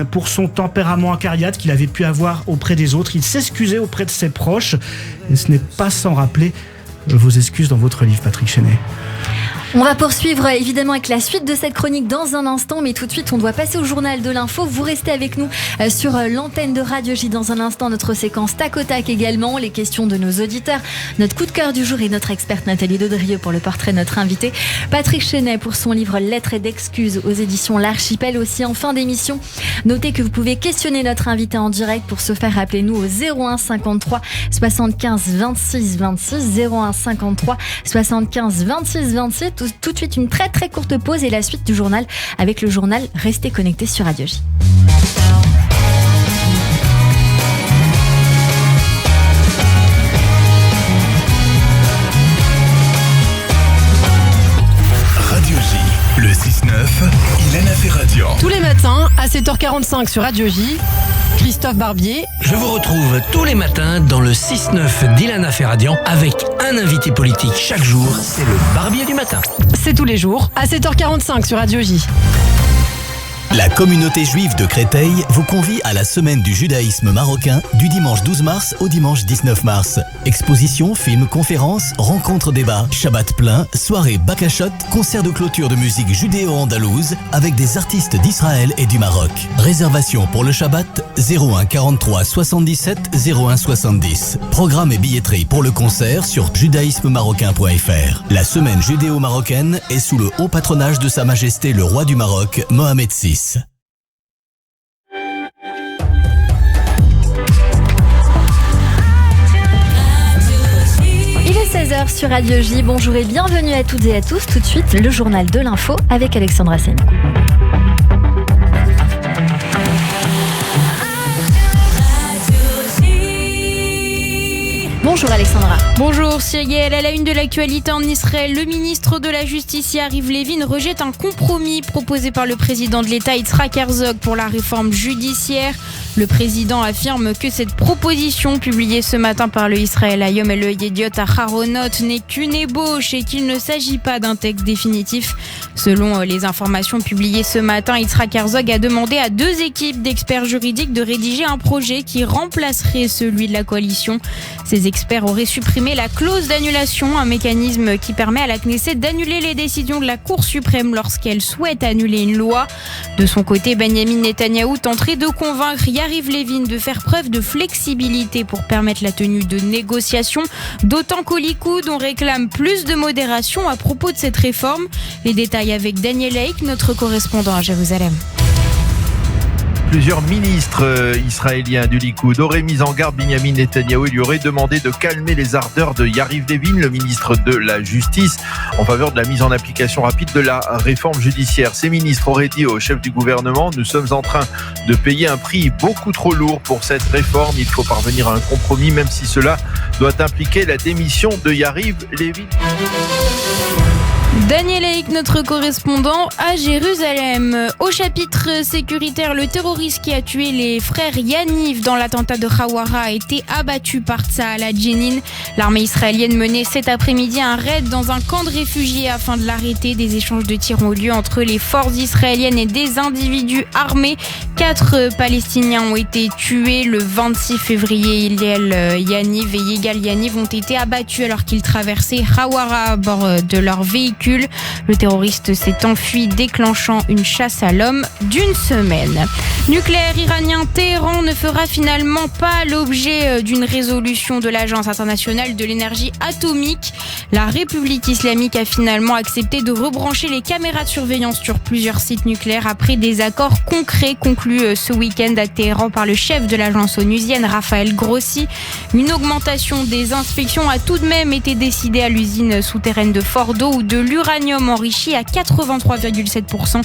pour son tempérament acariâtre qu'il avait pu avoir auprès des autres. Il s'excusait auprès de ses proches. Et ce n'est pas sans rappeler vos excuses dans votre livre, Patrick Chenet. On va poursuivre évidemment avec la suite de cette chronique dans un instant, mais tout de suite on doit passer au journal de l'info. Vous restez avec nous sur l'antenne de Radio J dans un instant, notre séquence tac au tac également, les questions de nos auditeurs, notre coup de cœur du jour et notre experte Nathalie Daudrieux pour le portrait de notre invité, Patrick Chenet pour son livre Lettres et d'excuses aux éditions L'Archipel. Aussi en fin d'émission, notez que vous pouvez questionner notre invité en direct. Pour ce faire, appelez-nous au 01 53 75 26 26, 01 53 75 26 26. Tout de suite une très très courte pause et la suite du journal avec le journal. Restez connectés sur Radio J. Radio J, le 6-9, Ilana Ferradian. Tous les matins à 7h45 sur Radio J, Christophe Barbier. Je vous retrouve tous les matins dans le 6-9 d'Ilana Ferradian avec un invité politique chaque jour. C'est le Barbier du matin. C'est tous les jours à 7h45 sur Radio J. La communauté juive de Créteil vous convie à la semaine du judaïsme marocain du dimanche 12 mars au dimanche 19 mars. Expositions, films, conférences, rencontres, débats, Shabbat plein, soirée Bakashot, concert de clôture de musique judéo-andalouse avec des artistes d'Israël et du Maroc. Réservation pour le Shabbat 01 43 77 01 70. Programme et billetterie pour le concert sur judaïsmemarocain.fr. La semaine judéo-marocaine est sous le haut patronage de Sa Majesté le roi du Maroc, Mohamed VI. Il est 16h sur Radio J. Bonjour et bienvenue à toutes et à tous. Tout de suite, le journal de l'info avec Alexandra Sen. Bonjour Alexandra. Bonjour Cyril. À la une de l'actualité en Israël, le ministre de la Justice Yariv Levin rejette un compromis proposé par le président de l'État Yitzhak Herzog pour la réforme judiciaire. Le président affirme que cette proposition publiée ce matin par le Israël Hayom et le Yediot Aharonot n'est qu'une ébauche et qu'il ne s'agit pas d'un texte définitif. Selon les informations publiées ce matin, Yitzhak Herzog a demandé à 2 équipes d'experts juridiques de rédiger un projet qui remplacerait celui de la coalition. Ces experts auraient supprimé la clause d'annulation, un mécanisme qui permet à la Knesset d'annuler les décisions de la Cour suprême lorsqu'elle souhaite annuler une loi. De son côté, Benjamin Netanyahou tenterait de convaincre Yariv Levin de faire preuve de flexibilité pour permettre la tenue de négociations, d'autant qu'au Likoud, on réclame plus de modération à propos de cette réforme. Les détails avec Daniel Haïk, notre correspondant à Jérusalem. Plusieurs ministres israéliens du Likoud auraient mis en garde Benjamin Netanyahou et lui auraient demandé de calmer les ardeurs de Yariv Levin, le ministre de la Justice, en faveur de la mise en application rapide de la réforme judiciaire. Ces ministres auraient dit au chef du gouvernement « Nous sommes en train de payer un prix beaucoup trop lourd pour cette réforme. Il faut parvenir à un compromis, même si cela doit impliquer la démission de Yariv Levin. » Daniel Haïk, notre correspondant à Jérusalem. Au chapitre sécuritaire, le terroriste qui a tué les frères Yaniv dans l'attentat de Hawara a été abattu par Tsahal à Jenin. L'armée israélienne menait cet après-midi un raid dans un camp de réfugiés afin de l'arrêter. Des échanges de tirs ont lieu entre les forces israéliennes et des individus armés. 4 Palestiniens ont été tués le 26 février. Hillel Yaniv et Yigal Yaniv ont été abattus alors qu'ils traversaient Hawara à bord de leur véhicule. Le terroriste s'est enfui, déclenchant une chasse à l'homme d'1 semaine. Nucléaire iranien, Téhéran ne fera finalement pas l'objet d'une résolution de l'Agence internationale de l'énergie atomique. La République islamique a finalement accepté de rebrancher les caméras de surveillance sur plusieurs sites nucléaires après des accords concrets conclus ce week-end à Téhéran par le chef de l'agence onusienne, Raphaël Grossi. Une augmentation des inspections a tout de même été décidée à l'usine souterraine de Fordo où de l'uranium enrichi à 83,7%,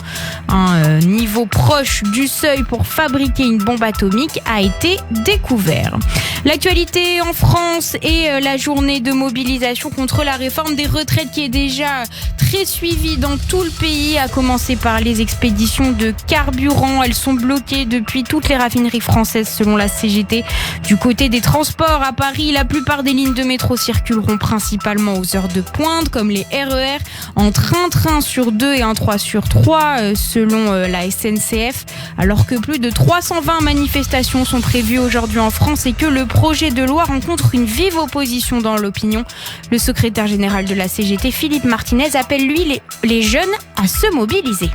un niveau proche du seuil pour fabriquer une bombe atomique, a été découvert. L'actualité en France et la journée de mobilisation contre la réforme des retraites qui est déjà très suivie dans tout le pays, à commencer par les expéditions de carburant. Elles sont bloquées depuis toutes les raffineries françaises selon la CGT. Du côté des transports, à Paris, la plupart des lignes de métro circuleront principalement aux heures de pointe, comme les RER, entre un train sur 2 et un 3 sur 3 selon la SNCF, alors que plus de 320 manifestations sont prévues aujourd'hui en France et que le projet de loi rencontre une vive opposition dans l'opinion. Le secrétaire général de la CGT, Philippe Martinez, appelle lui les jeunes à se mobiliser.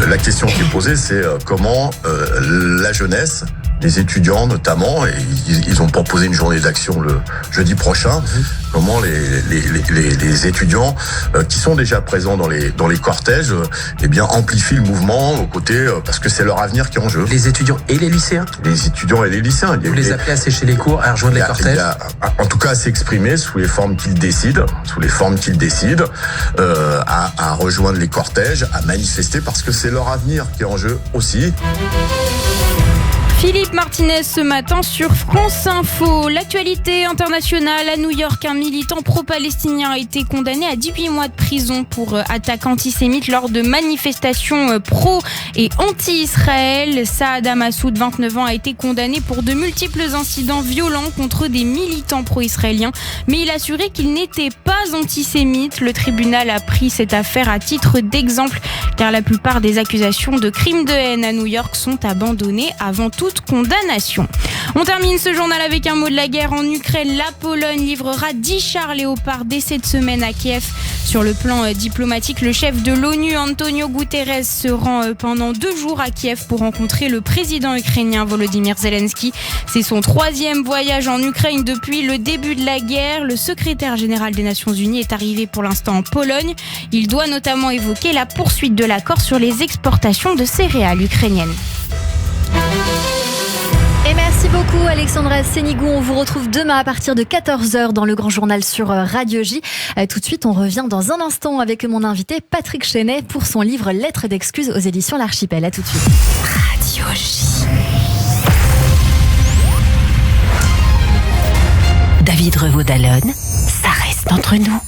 La question qui est posée, c'est comment la jeunesse, les étudiants notamment, et ils ont proposé une journée d'action le jeudi prochain, comment les étudiants qui sont déjà présents dans les cortèges amplifient le mouvement aux côtés, parce que c'est leur avenir qui est en jeu. Les étudiants et les lycéens. Les étudiants et les lycéens. Vous les appelez à sécher les cours, à rejoindre les cortèges. En tout cas à s'exprimer sous les formes qu'ils décident, à rejoindre les cortèges, à manifester, parce que c'est leur avenir qui est en jeu aussi. Philippe Martinez ce matin sur France Info. L'actualité internationale à New York, un militant pro-palestinien a été condamné à 18 mois de prison pour attaque antisémite lors de manifestations pro- et anti-Israël. Saad Massoud, 29 ans, a été condamné pour de multiples incidents violents contre des militants pro-israéliens, mais il a assuré qu'il n'était pas antisémite. Le tribunal a pris cette affaire à titre d'exemple, car la plupart des accusations de crimes de haine à New York sont abandonnées avant toute condamnation. On termine ce journal avec un mot de la guerre en Ukraine. La Pologne livrera 10 chars Léopard dès cette semaine à Kiev. Sur le plan diplomatique, le chef de l'ONU, Antonio Guterres, se rend pendant 2 jours à Kiev pour rencontrer le président ukrainien Volodymyr Zelensky. C'est son 3e voyage en Ukraine depuis le début de la guerre. Le secrétaire général des Nations Unies est arrivé pour l'instant en Pologne. Il doit notamment évoquer la poursuite de l'accord sur les exportations de céréales ukrainiennes. Et merci beaucoup Alexandra Sénigou. On vous retrouve demain à partir de 14h dans le Grand Journal sur Radio J. Tout de suite, on revient dans un instant avec mon invité Patrick Chenet pour son livre Lettres d'excuses aux éditions L'Archipel. À tout de suite. Radio J. David Revaud-Dallon, ça reste entre nous.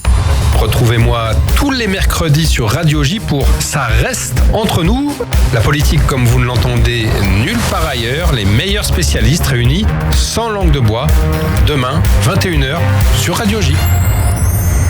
Retrouvez-moi tous les mercredis sur Radio J pour Ça reste entre nous. La politique comme vous ne l'entendez nulle part ailleurs. meilleurs spécialistes réunis sans langue de bois. Demain, 21h, sur Radio J.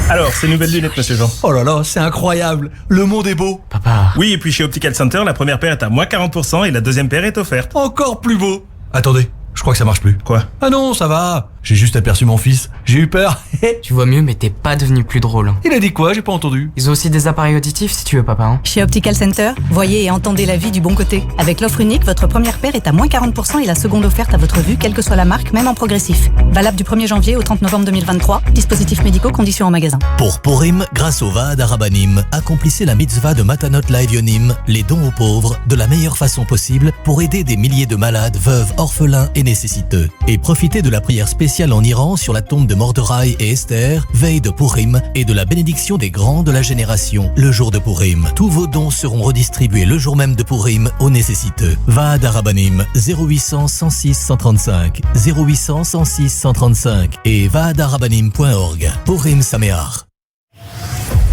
Alors, ces nouvelles lunettes, monsieur Jean. Oh là là, c'est incroyable. Le monde est beau. Papa. Oui, et puis chez Optical Center, la première paire est à moins 40% et la deuxième paire est offerte. Encore plus beau. Attendez, je crois que ça marche plus. Quoi? Ah non, ça va. J'ai juste aperçu mon fils. J'ai eu peur. Tu vois mieux, mais t'es pas devenu plus drôle. Il a dit quoi? J'ai pas entendu. Ils ont aussi des appareils auditifs si tu veux, papa. Chez Optical Center, voyez et entendez la vie du bon côté. Avec l'offre unique, votre première paire est à moins 40% et la seconde offerte à votre vue, quelle que soit la marque, même en progressif. Valable du 1er janvier au 30 novembre 2023. Dispositifs médicaux, conditions en magasin. Pour Purim, grâce au Vaad Arabanim, accomplissez la mitzvah de Matanot Laevionim, les dons aux pauvres, de la meilleure façon possible pour aider des milliers de malades, veuves, orphelins et nécessiteux. Et profitez de la prière spéciale en Iran sur la tombe de Mordechai et Esther, veille de Purim, et de la bénédiction des grands de la génération, le jour de Purim. Tous vos dons seront redistribués le jour même de Purim aux nécessiteux. Vaad Arabanim, 0800 106 135, 0800 106 135 et vaadarabanim.org. Purim Sameach.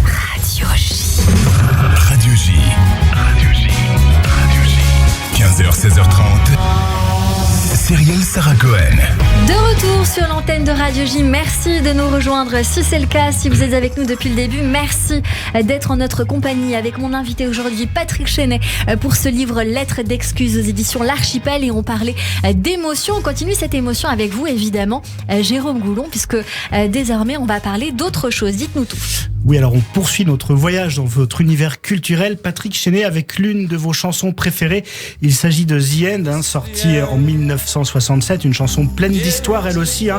Radio J. Radio J. 15h, 16h30. Cyrielle Sarah Cohen. De retour sur l'antenne de Radio J, merci de nous rejoindre si c'est le cas, si vous êtes avec nous depuis le début, merci d'être en notre compagnie avec mon invité aujourd'hui Patrick Chenet pour ce livre Lettres d'excuses aux éditions L'Archipel, et on parlait d'émotion. On continue cette émotion avec vous évidemment Jérôme Goulon, puisque désormais on va parler d'autre chose, dites-nous tout. Oui, alors on poursuit notre voyage dans votre univers culturel, Patrick Chenet, avec l'une de vos chansons préférées. Il s'agit de The End, sortie en 1967, une chanson pleine d'histoire elle aussi.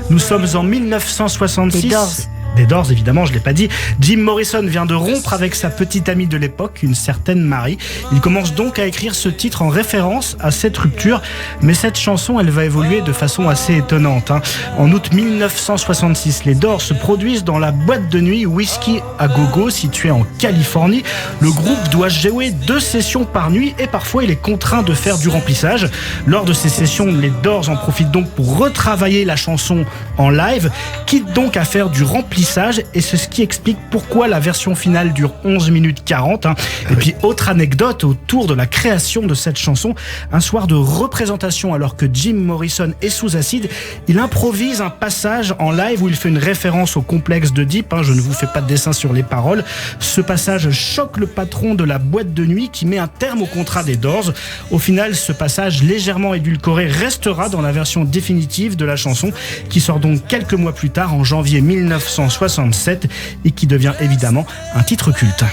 Nous sommes en 1966. Des Doors, évidemment, je l'ai pas dit. Jim Morrison vient de rompre avec sa petite amie de l'époque, une certaine Marie. Il commence donc à écrire ce titre en référence à cette rupture, mais cette chanson, elle va évoluer de façon assez étonnante. En août 1966, les Doors se produisent dans la boîte de nuit Whiskey à Gogo, située en Californie. Le groupe doit jouer 2 sessions par nuit et parfois il est contraint de faire du remplissage. Lors de ces sessions, les Doors en profitent donc pour retravailler la chanson en live, quitte donc à faire du remplissage, et c'est ce qui explique pourquoi la version finale dure 11 minutes 40. Et puis, autre anecdote autour de la création de cette chanson, un soir de représentation alors que Jim Morrison est sous acide, il improvise un passage en live où il fait une référence au complexe d'Oedipe. Je ne vous fais pas de dessin sur les paroles. Ce passage choque le patron de la boîte de nuit qui met un terme au contrat des Doors. Au final, ce passage légèrement édulcoré restera dans la version définitive de la chanson qui sort donc quelques mois plus tard en janvier 1967 et qui devient évidemment un titre culte.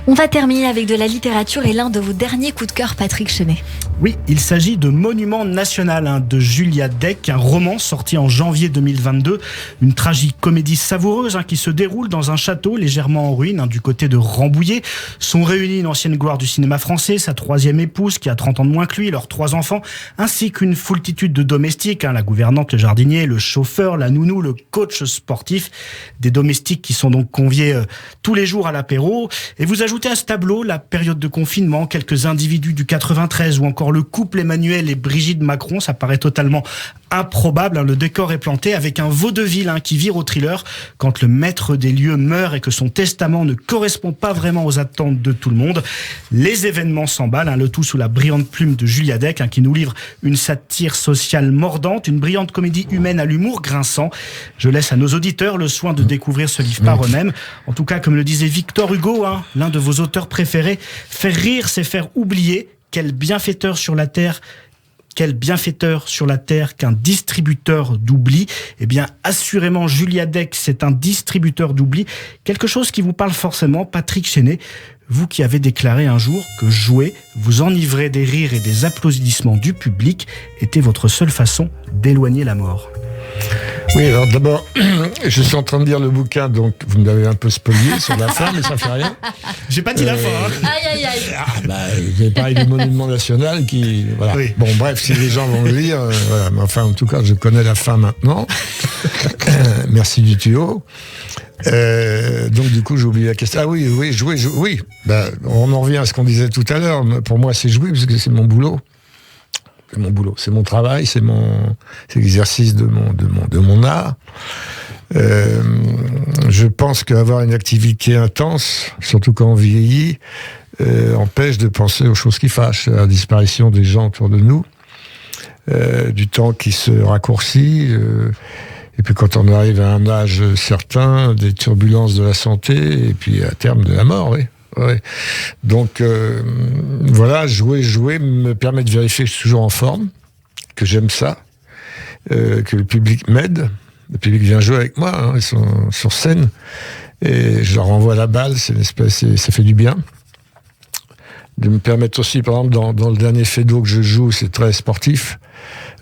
On va terminer avec de la littérature et l'un de vos derniers coups de cœur, Patrick Chenet. Oui, il s'agit de Monument National de Julia Deck, un roman sorti en janvier 2022. Une tragicomédie savoureuse qui se déroule dans un château légèrement en ruine du côté de Rambouillet. Sont réunis une ancienne gloire du cinéma français, sa 3e épouse qui a 30 ans de moins que lui, leurs 3 enfants, ainsi qu'une foultitude de domestiques, la gouvernante, le jardinier, le chauffeur, la nounou, le coach sportif. Des domestiques qui sont donc conviés tous les jours à l'apéro. Et vous ajoutez à ce tableau la période de confinement, quelques individus du 93 ou encore le couple Emmanuel et Brigitte Macron. Ça paraît totalement improbable. Le décor est planté avec un vaudeville qui vire au thriller quand le maître des lieux meurt et que son testament ne correspond pas vraiment aux attentes de tout le monde. Les événements s'emballent, le tout sous la brillante plume de Julia Deck qui nous livre une satire sociale mordante, une brillante comédie humaine à l'humour grinçant. Je laisse à nos auditeurs le soin de découvrir ce livre par eux-mêmes. En tout cas, comme le disait Victor Hugo, l'un de vos auteurs préférés, faire rire, c'est faire oublier. Quel bienfaiteur sur la terre qu'un distributeur d'oubli. Eh bien, assurément, Julia Deck, c'est un distributeur d'oubli. Quelque chose qui vous parle forcément, Patrick Chenet. Vous qui avez déclaré un jour que jouer, vous enivrer des rires et des applaudissements du public, était votre seule façon d'éloigner la mort. Oui, alors d'abord, je suis en train de lire le bouquin, donc vous me l'avez un peu spolié sur la fin, mais ça fait rien. J'ai pas dit la fin. Aïe, aïe, aïe. J'ai parlé du Monument National qui... Voilà. Oui. Bon, bref, si les gens vont le lire, voilà. Mais enfin, en tout cas, je connais la fin maintenant. Merci du tuyau. Donc du coup j'ai oublié la question. Ah oui, jouer, oui. On en revient à ce qu'on disait tout à l'heure. Pour moi c'est jouer parce que c'est mon boulot. C'est mon boulot, c'est mon travail, c'est l'exercice de mon art. Je pense qu'avoir une activité intense, surtout quand on vieillit, empêche de penser aux choses qui fâchent, à la disparition des gens autour de nous. du temps qui se raccourcit. Et puis quand on arrive à un âge certain, des turbulences de la santé, et puis à terme de la mort, oui. Ouais. Donc voilà, jouer me permet de vérifier que je suis toujours en forme, que j'aime ça, que le public m'aide. Le public vient jouer avec moi, hein, ils sont sur scène, et je leur renvoie la balle, ça fait du bien. De me permettre aussi, par exemple, dans le dernier Fedo que je joue, c'est très sportif.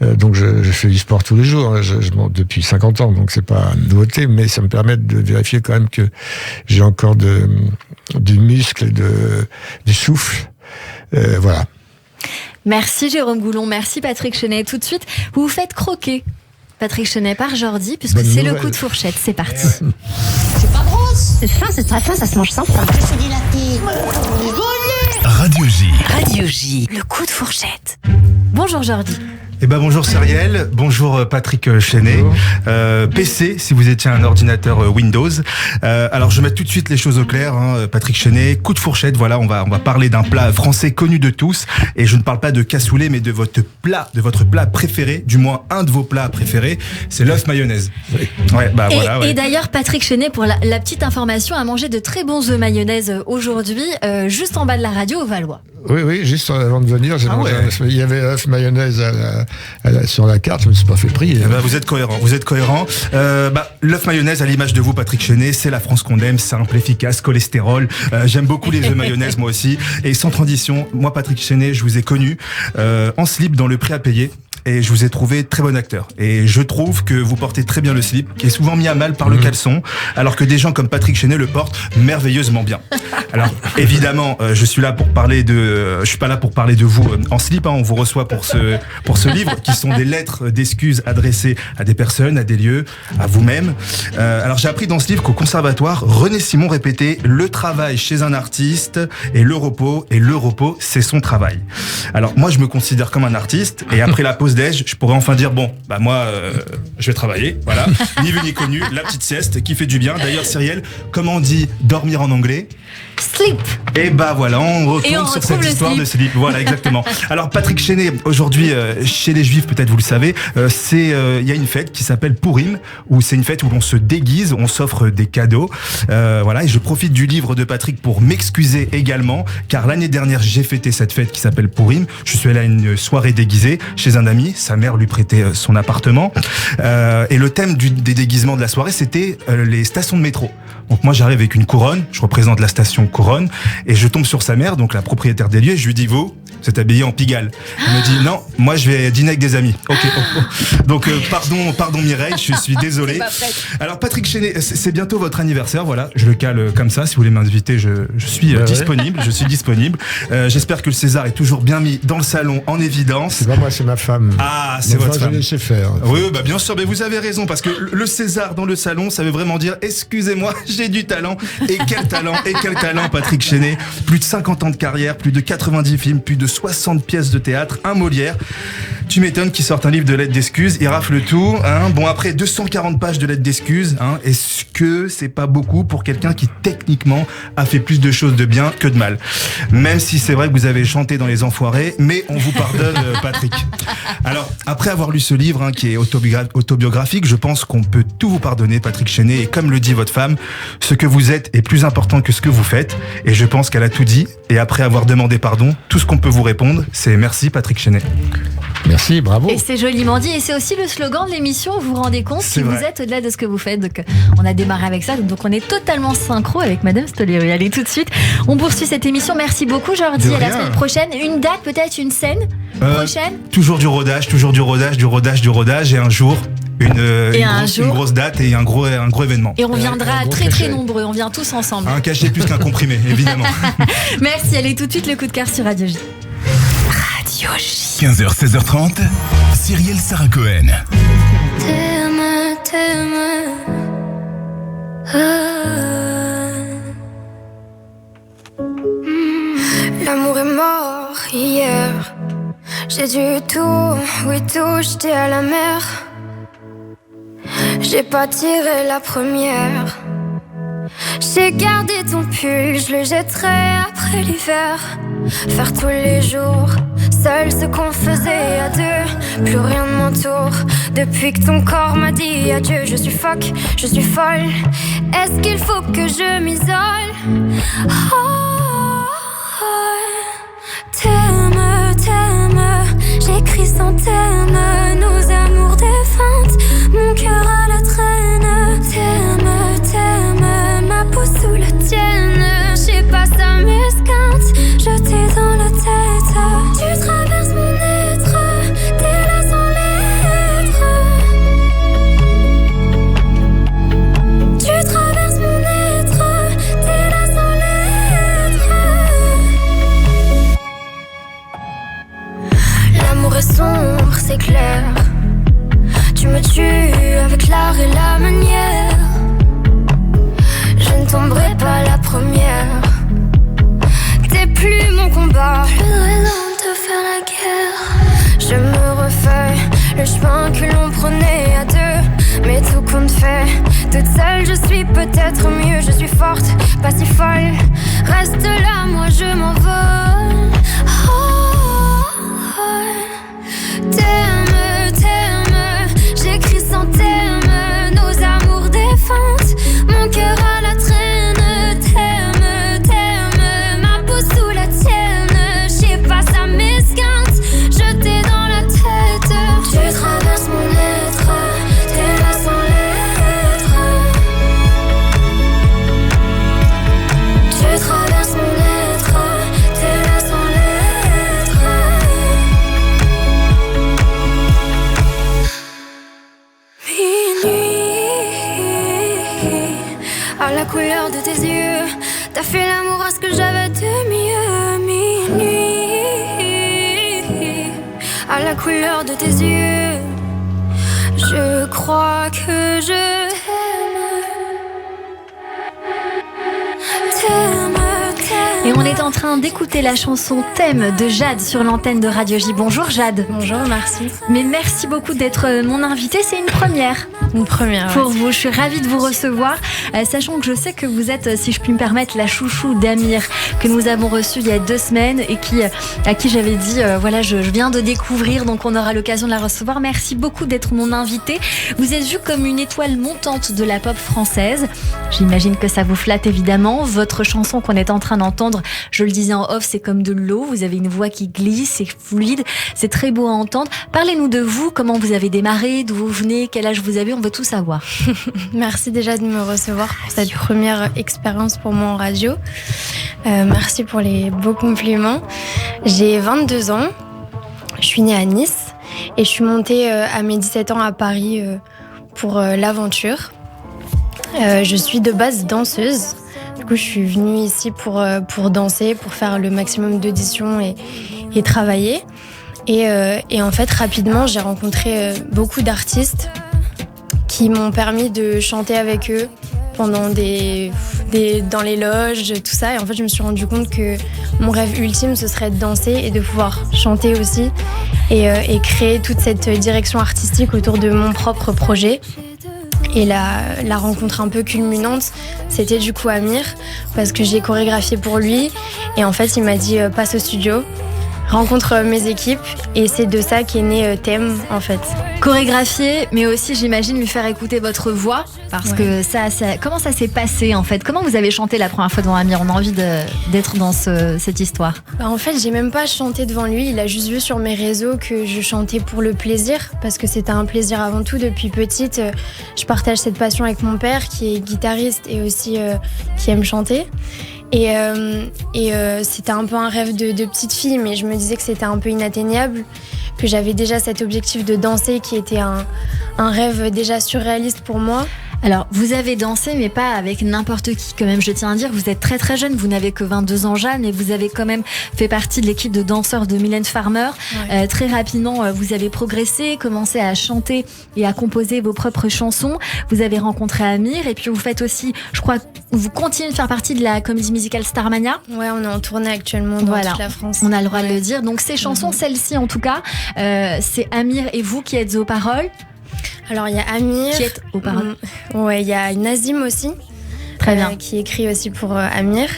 Donc je fais du sport tous les jours, je monte depuis 50 ans, donc c'est pas une nouveauté, mais ça me permet de vérifier quand même que j'ai encore du muscle et du souffle. Voilà. Merci Jérôme Goulon, merci Patrick Chenet. Tout de suite, vous vous faites croquer, Patrick Chenet, par Jordi, puisque Bonne c'est nouvelle. le coup de fourchette, c'est parti. C'est pas grosse. C'est très fin, ça se mange sans pain. C'est dilaté. Radio J. Radio J. Le coup de fourchette. Bonjour Jordi. Eh ben bonjour Cyrielle, bonjour Patrick Chenet. PC si vous étiez un ordinateur Windows. Alors je mets tout de suite les choses au clair, hein, Patrick Chenet, coup de fourchette, voilà, on va parler d'un plat français connu de tous, et je ne parle pas de cassoulet mais de votre plat préféré, du moins un de vos plats préférés, c'est l'œuf mayonnaise. Ouais, bah Et, voilà. Ouais. et d'ailleurs, Patrick Chenet, pour la petite information, a mangé de très bons œufs mayonnaise aujourd'hui, juste en bas de la radio au Valois. Oui, juste avant de venir, j'ai mangé il y avait œuf mayonnaise sur la carte, je me suis pas fait prier. Bah, vous êtes cohérent. L'œuf mayonnaise, à l'image de vous, Patrick Chenet, c'est la France qu'on aime, simple, efficace, cholestérol. J'aime beaucoup les œufs mayonnaise, moi aussi. Et sans transition, moi, Patrick Chenet, je vous ai connu en slip dans Le Prix à payer. Et je vous ai trouvé très bon acteur. Et je trouve que vous portez très bien le slip, qui est souvent mis à mal par le caleçon, alors que des gens comme Patrick Chenet le portent merveilleusement bien. Alors, évidemment, je suis pas là pour parler de vous en slip, hein. On vous reçoit pour ce livre, qui sont des lettres d'excuses adressées à des personnes, à des lieux, à vous-même. Alors, j'ai appris dans ce livre qu'au conservatoire, René Simon répétait le travail chez un artiste et le repos, c'est son travail. Alors, moi, je me considère comme un artiste, et après la pause déj, je pourrais enfin dire moi je vais travailler, voilà, ni vu ni connu, la petite sieste qui fait du bien. D'ailleurs Cyrielle, comment on dit dormir en anglais? Sleep. Et voilà, on retourne sur cette histoire de slip. Voilà, exactement. Alors Patrick Chenet, aujourd'hui chez les Juifs, peut-être vous le savez, il y a une fête qui s'appelle Purim, où c'est une fête où l'on se déguise, on s'offre des cadeaux. Voilà, et je profite du livre de Patrick pour m'excuser également, car l'année dernière j'ai fêté cette fête qui s'appelle Purim. Je suis allé à une soirée déguisée chez un ami, sa mère lui prêtait son appartement, et le thème des déguisements de la soirée, c'était les stations de métro. Donc moi j'arrive avec une couronne, je représente la station Couronne, et je tombe sur sa mère, donc la propriétaire des lieux, et je lui dis vous êtes habillé en Pigalle. Elle me dit non, moi je vais dîner avec des amis. Ok. Donc pardon Mireille, je suis désolé. Alors Patrick Chenet, c'est bientôt votre anniversaire, voilà, je le cale comme ça. Si vous voulez m'inviter, je suis disponible. Je suis disponible. J'espère que le César est toujours bien mis dans le salon en évidence. C'est pas moi, c'est ma femme. Ah, c'est votre femme. Je laisse faire. Oui, bien sûr, mais vous avez raison, parce que le César dans le salon, ça veut vraiment dire excusez-moi, j'ai du talent. Et quel talent, Patrick Chenet. Plus de 50 ans de carrière, plus de 90 films, plus de 60 pièces de théâtre, un Molière. Tu m'étonnes qu'il sorte un livre de lettres d'excuses, il rafle tout, hein. Bon, après 240 pages de lettres d'excuses, hein, est-ce que c'est pas beaucoup pour quelqu'un qui techniquement a fait plus de choses de bien que de mal? Même si c'est vrai que vous avez chanté dans Les Enfoirés, mais on vous pardonne, Patrick. Alors, après avoir lu ce livre, hein, qui est autobiographique, je pense qu'on peut tout vous pardonner, Patrick Chenet, et comme le dit votre femme, ce que vous êtes est plus important que ce que vous faites, et je pense qu'elle a tout dit, et après avoir demandé pardon, tout ce qu'on peut vous répondre, c'est merci Patrick Chenet. Merci, bravo. Et c'est joliment dit, et c'est aussi le slogan de l'émission, vous vous rendez compte, si vous êtes au-delà de ce que vous faites. Donc on a démarré avec ça, donc on est totalement synchro avec Madame Stollery. Allez, tout de suite, on poursuit cette émission. Merci beaucoup Jordi, à la semaine prochaine. Une date, peut-être une scène prochaine? Toujours du rodage, et un jour une grosse date et un gros événement. Et on viendra très nombreux, on vient tous ensemble. Un cachet plus qu'un comprimé, évidemment. Merci, allez tout de suite le coup de cœur sur Radio J. Radio J. 15h, 16h30, Cyrielle Sarah Cohen. L'amour est mort hier. J'ai dû tout jeter à la mer. J'ai pas tiré la première. J'ai gardé ton pull, je le jetterai après l'hiver. Faire tous les jours, seul ce qu'on faisait à deux. plus rien ne m'entoure. Depuis que ton corps m'a dit adieu, je suis phoque, je suis folle. Est-ce qu'il faut que je m'isole? T'aimes, j'écris sans thème, nos amours défuntes, mon cœur à la traîne. T'aimes, ma peau sous la tienne. Je sais pas, ça m'esquinte, jeté dans la tête. Tu traverses mon être, t'es là sans lettres. Tu traverses mon être, t'es là sans lettres. L'amour est sombre, c'est clair. Tu me tues avec l'art et la manière. Je ne tomberai pas la première. T'es plus mon combat, plus de raison de te faire la guerre. Je me refais le chemin que l'on prenait à deux, mais tout compte fait. Toute seule je suis peut-être mieux. Je suis forte, pas si folle. Reste là, moi je m'envole. T'aimes, j'écris sans thème, nos amours défuntes, mon cœur à la traîne. T'aimes, ma peau sous la tienne. Je sais pas, ça m'esquinte, jeté dans la tête. Tu traverses mon être, t'es là sans lettres. Tu traverses mon être, t'es là sans lettres. Minuit, à la couleur de tes yeux, t'as fait l'amour à ce que j'avais de mieux. Minuit, à la couleur de tes yeux, je crois que je t'aime. Et on est en train d'écouter la chanson Thème de Jade sur l'antenne de Radio J. Bonjour Jade. Bonjour, merci. Mais merci beaucoup d'être mon invitée, c'est une première. Une première, pour vous, je suis ravie de vous recevoir, sachant que je sais que vous êtes, si je puis me permettre, la chouchou d'Amir, que nous avons reçu il y a 2 semaines et à qui j'avais dit, voilà, je viens de découvrir, donc on aura l'occasion de la recevoir. Merci beaucoup d'être mon invitée. Vous êtes vue comme une étoile montante de la pop française. J'imagine que ça vous flatte évidemment. Votre chanson qu'on est en train d'entendre, je le disais en off, c'est comme de l'eau. Vous avez une voix qui glisse, c'est fluide, c'est très beau à entendre. Parlez-nous de vous, comment vous avez démarré, d'où vous venez, quel âge vous avez, on veut tout savoir. Merci déjà de me recevoir pour cette première expérience pour moi en radio. Merci pour les beaux compliments. J'ai 22 ans, je suis née à Nice et je suis montée à mes 17 ans à Paris pour l'aventure. Je suis de base danseuse. Du coup, je suis venue ici pour danser, pour faire le maximum d'auditions et travailler. Et en fait, rapidement, j'ai rencontré beaucoup d'artistes qui m'ont permis de chanter avec eux pendant dans les loges, tout ça. Et en fait, je me suis rendu compte que mon rêve ultime, ce serait de danser et de pouvoir chanter aussi et créer toute cette direction artistique autour de mon propre projet. Et la rencontre un peu culminante, c'était du coup Amir, parce que j'ai chorégraphié pour lui. Et en fait, il m'a dit passe au studio, rencontre mes équipes, et c'est de ça qu'est né Thème en fait. Chorégraphier, mais aussi j'imagine lui faire écouter votre voix, parce que ça, comment ça s'est passé en fait? Comment vous avez chanté la première fois devant Amir? On a envie d'être dans cette histoire. En fait, j'ai même pas chanté devant lui, il a juste vu sur mes réseaux que je chantais pour le plaisir, parce que c'était un plaisir avant tout. Depuis petite, je partage cette passion avec mon père qui est guitariste et aussi qui aime chanter. Et c'était un peu un rêve de petite fille, mais je me disais que c'était un peu inatteignable, que j'avais déjà cet objectif de danser qui était un rêve déjà surréaliste pour moi. Alors, vous avez dansé, mais pas avec n'importe qui, quand même, je tiens à dire. Vous êtes très très jeune, vous n'avez que 22 ans, Jeanne, et vous avez quand même fait partie de l'équipe de danseurs de Mylène Farmer. Ouais. Très rapidement, vous avez progressé, commencé à chanter et à composer vos propres chansons. Vous avez rencontré Amir, et puis vous faites aussi, je crois, vous continuez de faire partie de la comédie musicale Starmania. Ouais, on est en tournée actuellement dans toute la France. On a le droit de le dire. Donc ces chansons, celle-ci en tout cas, c'est Amir et vous qui êtes aux paroles. Alors il y a Amir qui est aux paroles. Ouais, il y a Nazim aussi. Très bien. Qui écrit aussi pour Amir.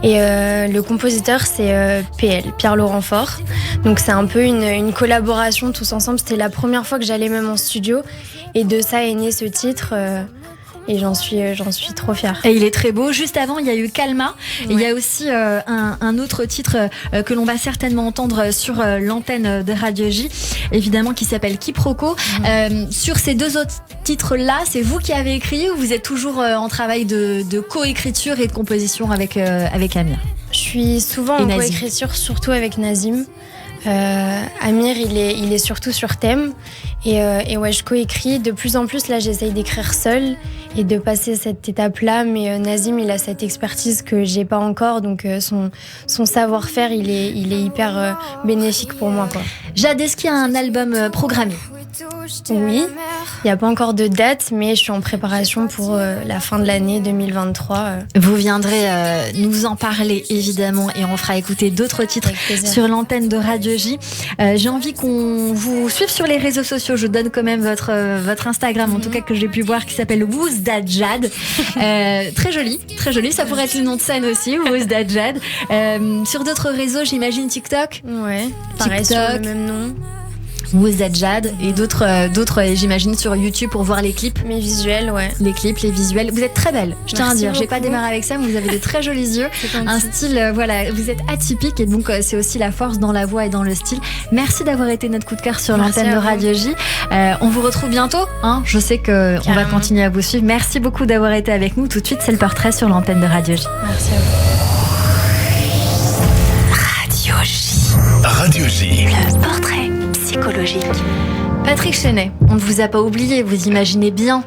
Et le compositeur, c'est PL, Pierre-Laurent Faure. Donc c'est un peu une collaboration tous ensemble. C'était la première fois que j'allais même en studio. Et de ça est né ce titre. Et j'en suis trop fière. Et il est très beau. Juste avant, il y a eu Calma. Ouais. Et il y a aussi un autre titre que l'on va certainement entendre sur l'antenne de Radio J, évidemment, qui s'appelle Quiproquo. Sur ces deux autres titres-là, c'est vous qui avez écrit ou vous êtes toujours en travail de co-écriture et de composition avec Amir? Je suis souvent en co-écriture, surtout avec Nazim. Amir, il est surtout sur thème. Et ouais, je coécris. De plus en plus, là, j'essaye d'écrire seule et de passer cette étape-là. Mais Nazim, il a cette expertise que j'ai pas encore. Donc, son savoir-faire, il est hyper bénéfique pour moi, quoi. Jade, est-ce qu'il y a un album programmé? Oui, il n'y a pas encore de date, mais je suis en préparation pour la fin de l'année 2023. Vous viendrez nous en parler, évidemment, et on fera écouter d'autres titres sur l'antenne de Radio J. J'ai envie qu'on vous suive sur les réseaux sociaux. Je donne quand même votre Instagram, en tout cas que j'ai pu voir, qui s'appelle Who's That Jade. Très joli, très joli. Ça pourrait être le nom de scène aussi, Who's That Jade. Sur d'autres réseaux, j'imagine TikTok. Ouais, pareil, sur le même nom. Who's That Jade et d'autres, j'imagine, sur YouTube pour voir les clips. Mes visuels, ouais. Les clips, les visuels. Vous êtes très belle, je tiens à dire. J'ai pas démarré avec ça, mais vous avez de très jolis yeux. Un style, voilà, vous êtes atypique et donc c'est aussi la force dans la voix et dans le style. Merci d'avoir été notre coup de cœur sur l'antenne de Radio J. On vous retrouve bientôt, hein. Je sais qu'on va continuer à vous suivre. Merci beaucoup d'avoir été avec nous. Tout de suite, c'est le portrait sur l'antenne de Radio J. Merci à vous. Radio J. Radio J. Le portrait psychologique. Patrick Chenet, on ne vous a pas oublié, vous imaginez bien.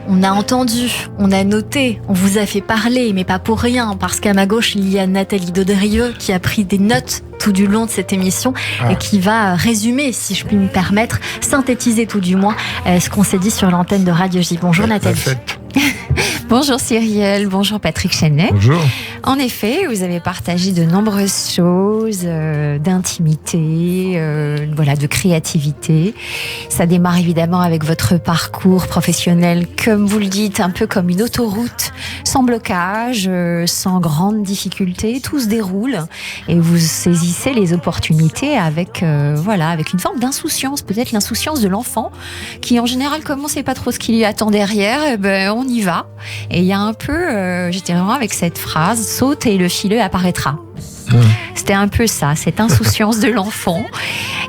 On a entendu, on a noté, on vous a fait parler, mais pas pour rien, parce qu'à ma gauche, il y a Nathalie Daudrieux qui a pris des notes tout du long de cette émission et qui va résumer, si je puis me permettre, synthétiser tout du moins ce qu'on s'est dit sur l'antenne de Radio J. Bonjour Nathalie. Bonjour Cyrielle, bonjour Patrick Chenet. Bonjour. En effet, vous avez partagé de nombreuses choses, d'intimité, voilà, de créativité. Ça démarre évidemment avec votre parcours professionnel, comme vous le dites, un peu comme une autoroute, sans blocage, sans grande difficulté. Tout se déroule et vous saisissez les opportunités avec, voilà, avec une forme d'insouciance, peut-être l'insouciance de l'enfant, qui en général, comme on ne sait pas trop ce qu'il y attend derrière, on y va. Et il y a un peu, j'étais vraiment avec cette phrase, saute et le filet apparaîtra. C'était un peu ça, cette insouciance de l'enfant.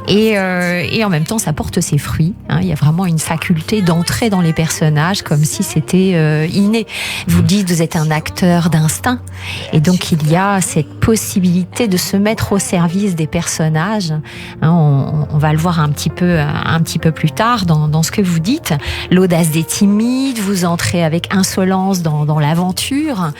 Et en même temps, ça porte ses fruits. Hein. Il y a vraiment une faculté d'entrer dans les personnages comme si c'était inné. Vous dites, vous êtes un acteur d'instinct. Et donc, il y a cette possibilité de se mettre au service des personnages. Hein, on va le voir un petit peu plus tard dans ce que vous dites. L'audace des timides, vous entrez avec insolence dans l'aventure.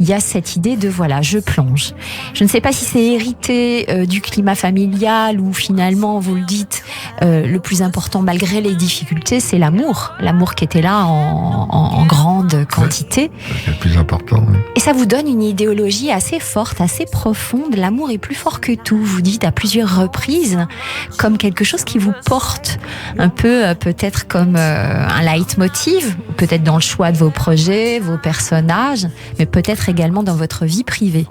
Il y a cette idée de, voilà, je plonge. Je ne sais pas si c'est hérité du climat familial ou finalement, vous le dites, le plus important malgré les difficultés, c'est l'amour. L'amour qui était là en grande quantité. C'est le plus important. Oui. Et ça vous donne une idéologie assez forte, assez profonde. L'amour est plus fort que tout. Vous dites à plusieurs reprises comme quelque chose qui vous porte. Un peu peut-être comme un leitmotiv, peut-être dans le choix de vos projets, vos personnages, mais peut-être également dans votre vie privée.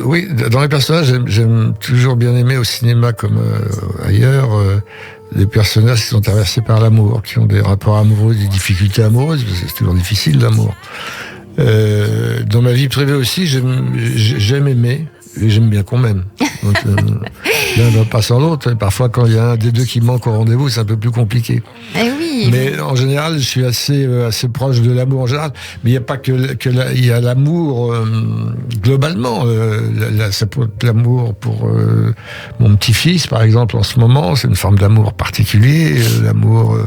Oui, dans les personnages, j'aime toujours bien aimer au cinéma comme ailleurs les personnages qui sont traversés par l'amour, qui ont des rapports amoureux, des difficultés amoureuses, parce que c'est toujours difficile l'amour. Dans ma vie privée aussi, j'aime aimer. Et j'aime bien qu'on m'aime. Donc, l'un va pas sans l'autre. Parfois, quand il y a un des deux qui manque au rendez-vous, c'est un peu plus compliqué. Eh oui. Mais en général, je suis assez proche de l'amour en général. Mais il n'y a pas il y a l'amour globalement. Ça peut être l'amour pour mon petit-fils, par exemple, en ce moment. C'est une forme d'amour particulier. L'amour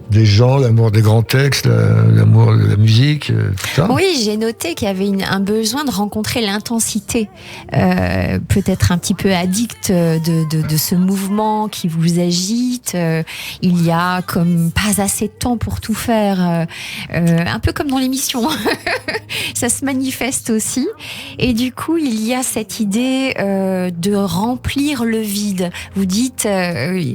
des gens, l'amour des grands textes, l'amour de la musique, tout ça. Oui, j'ai noté qu'il y avait un besoin de rencontrer l'intensité, peut-être un petit peu addict de ce mouvement qui vous agite. Il y a comme pas assez de temps pour tout faire, un peu comme dans l'émission. Ça se manifeste aussi. Et du coup, il y a cette idée de remplir le vide. Vous dites,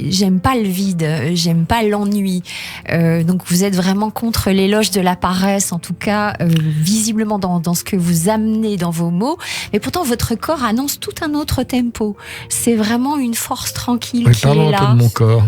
j'aime pas le vide, j'aime pas l'ennui. Donc vous êtes vraiment contre l'éloge de la paresse, en tout cas visiblement dans ce que vous amenez dans vos mots. Mais pourtant votre corps annonce tout un autre tempo. C'est vraiment une force tranquille qui est là. Parlons un peu de mon corps.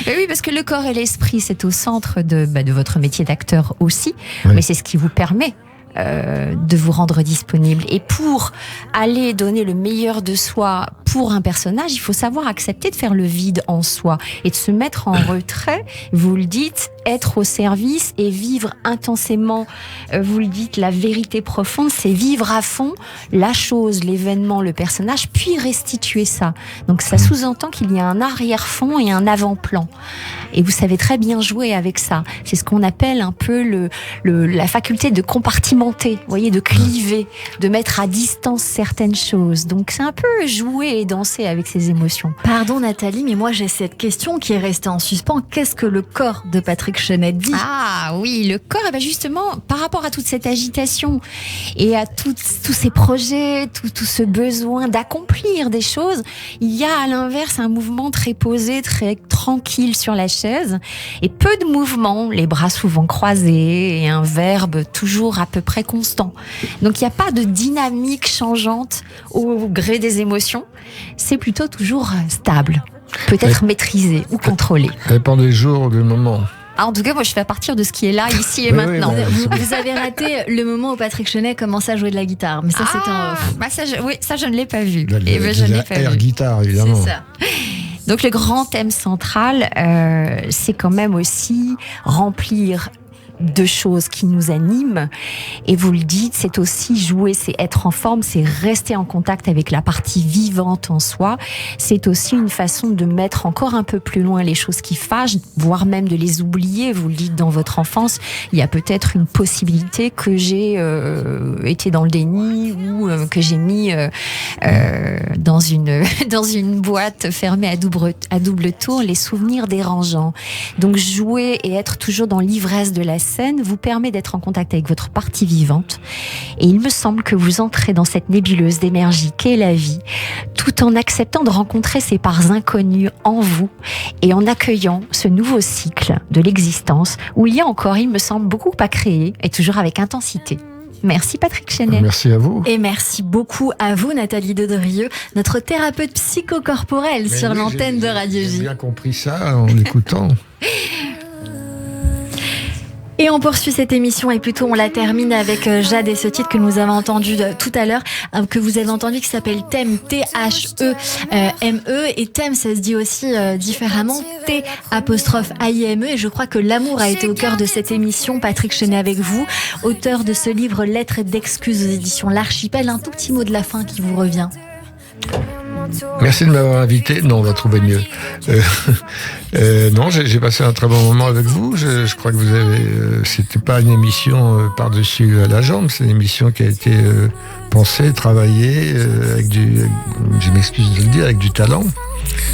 Oui, parce que le corps et l'esprit, c'est au centre de votre métier d'acteur aussi, oui. Mais c'est ce qui vous permet de vous rendre disponible. Et pour aller donner le meilleur de soi pour un personnage, il faut savoir accepter de faire le vide en soi et de se mettre en retrait. Vous le dites, être au service et vivre intensément. Vous le dites, la vérité profonde, c'est vivre à fond la chose, l'événement, le personnage, puis restituer ça. Donc ça sous-entend qu'il y a un arrière-fond et un avant-plan. Et vous savez très bien jouer avec ça. C'est ce qu'on appelle un peu la faculté de compartimenter, vous voyez, de cliver, de mettre à distance certaines choses. Donc c'est un peu jouer et danser avec ses émotions. Pardon Nathalie, mais moi j'ai cette question qui est restée en suspens. Qu'est-ce que le corps de Patrick Chenet dit ? Ah oui, le corps, eh ben justement, par rapport à toute cette agitation et à tous ces projets, tout ce besoin d'accomplir des choses, il y a à l'inverse un mouvement très posé, très tranquille sur la chaise et peu de mouvements, les bras souvent croisés et un verbe toujours à peu près constant. Donc il n'y a pas de dynamique changeante au gré des émotions, c'est plutôt toujours stable, peut-être maîtrisé ou contrôlé. Ça dépend des jours, des moments. En tout cas, moi, je fais à partir de ce qui est là, ici et maintenant. Vous avez raté le moment où Patrick Chenet commence à jouer de la guitare, mais ça c'était en off. Bah ça, je ne l'ai pas vu. Je ne l'ai pas vu. Guitare, évidemment. C'est ça. Donc le grand thème central, c'est quand même aussi remplir de choses qui nous animent. Et vous le dites, c'est aussi jouer, c'est être en forme, c'est rester en contact avec la partie vivante en soi. C'est aussi une façon de mettre encore un peu plus loin les choses qui fâchent, voire même de les oublier. Vous le dites dans votre enfance, il y a peut-être une possibilité que j'ai été dans le déni ou que j'ai mis dans une boîte fermée à double tour les souvenirs dérangeants. Donc jouer et être toujours dans l'ivresse de la scène vous permet d'être en contact avec votre partie vivante. Et il me semble que vous entrez dans cette nébuleuse d'énergie qu'est la vie, tout en acceptant de rencontrer ces parts inconnues en vous et en accueillant ce nouveau cycle de l'existence où il y a encore, il me semble, beaucoup à créer et toujours avec intensité. Merci Patrick Chenet. Merci à vous. Et merci beaucoup à vous Nathalie Dedrieux, notre thérapeute psychocorporelle sur l'antenne de Radio J. J'ai bien compris ça en écoutant. Et on poursuit cette émission et plutôt on la termine avec Jade et ce titre que nous avons entendu tout à l'heure, que vous avez entendu, qui s'appelle Thème, T-H-E-M-E. Et Thème, ça se dit aussi différemment, T'-A-I-M-E. Et je crois que l'amour a été au cœur de cette émission. Patrick Chenet avec vous, auteur de ce livre Lettres d'excuses aux éditions L'Archipel. Un tout petit mot de la fin qui vous revient. Merci de m'avoir invité. Non, on va trouver mieux. Non, j'ai passé un très bon moment avec vous. Je crois que vous avez. C'était pas une émission par-dessus la jambe. C'est une émission qui a été pensée, travaillée avec du. Je m'excuse de le dire, avec du talent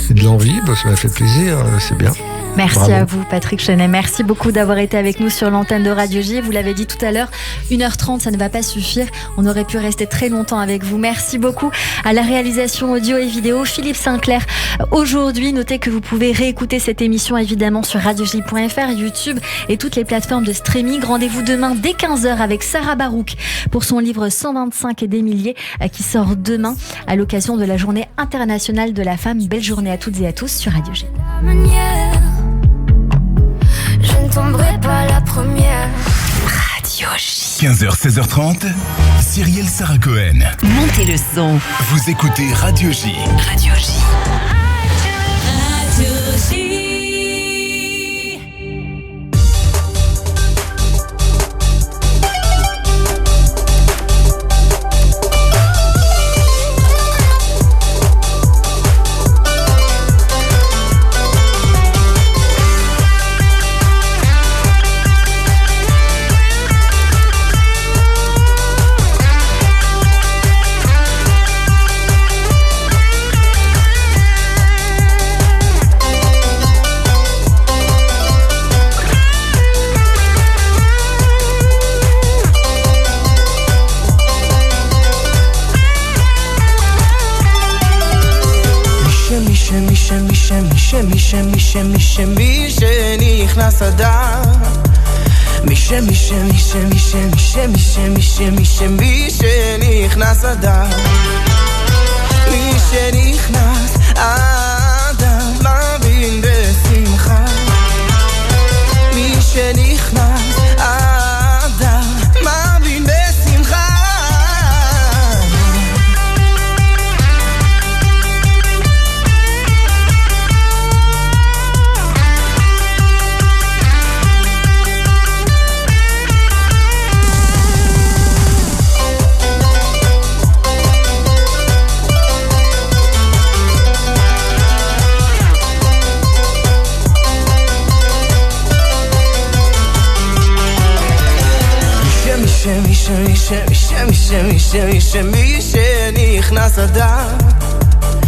et de l'envie. Bah, ça m'a fait plaisir. C'est bien. Merci Bravo. à vous Patrick Chenet, merci beaucoup d'avoir été avec nous sur l'antenne de Radio J. Vous l'avez dit tout à l'heure, 1h30 ça ne va pas suffire, on aurait pu rester très longtemps avec vous. Merci beaucoup à la réalisation audio et vidéo Philippe Sinclair. Aujourd'hui, notez que vous pouvez réécouter cette émission évidemment sur radioj.fr, YouTube et toutes les plateformes de streaming. Rendez-vous demain dès 15h avec Sarah Barouk pour son livre 125 et des milliers qui sort demain à l'occasion de la Journée internationale de la femme. Belle journée à toutes et à tous sur Radio J. Je ne tomberai pas la première. Radio J. 15h, 16h30, Cyrielle Sarah Cohen. Montez le son. Vous écoutez Radio J. Radio J. Radio J. שנכנס אדם מי שנכנס אדם מי שנכנס אדם מבין בשמחה מי שנכנס אדם מבין בשמחה מי שנכנס אדם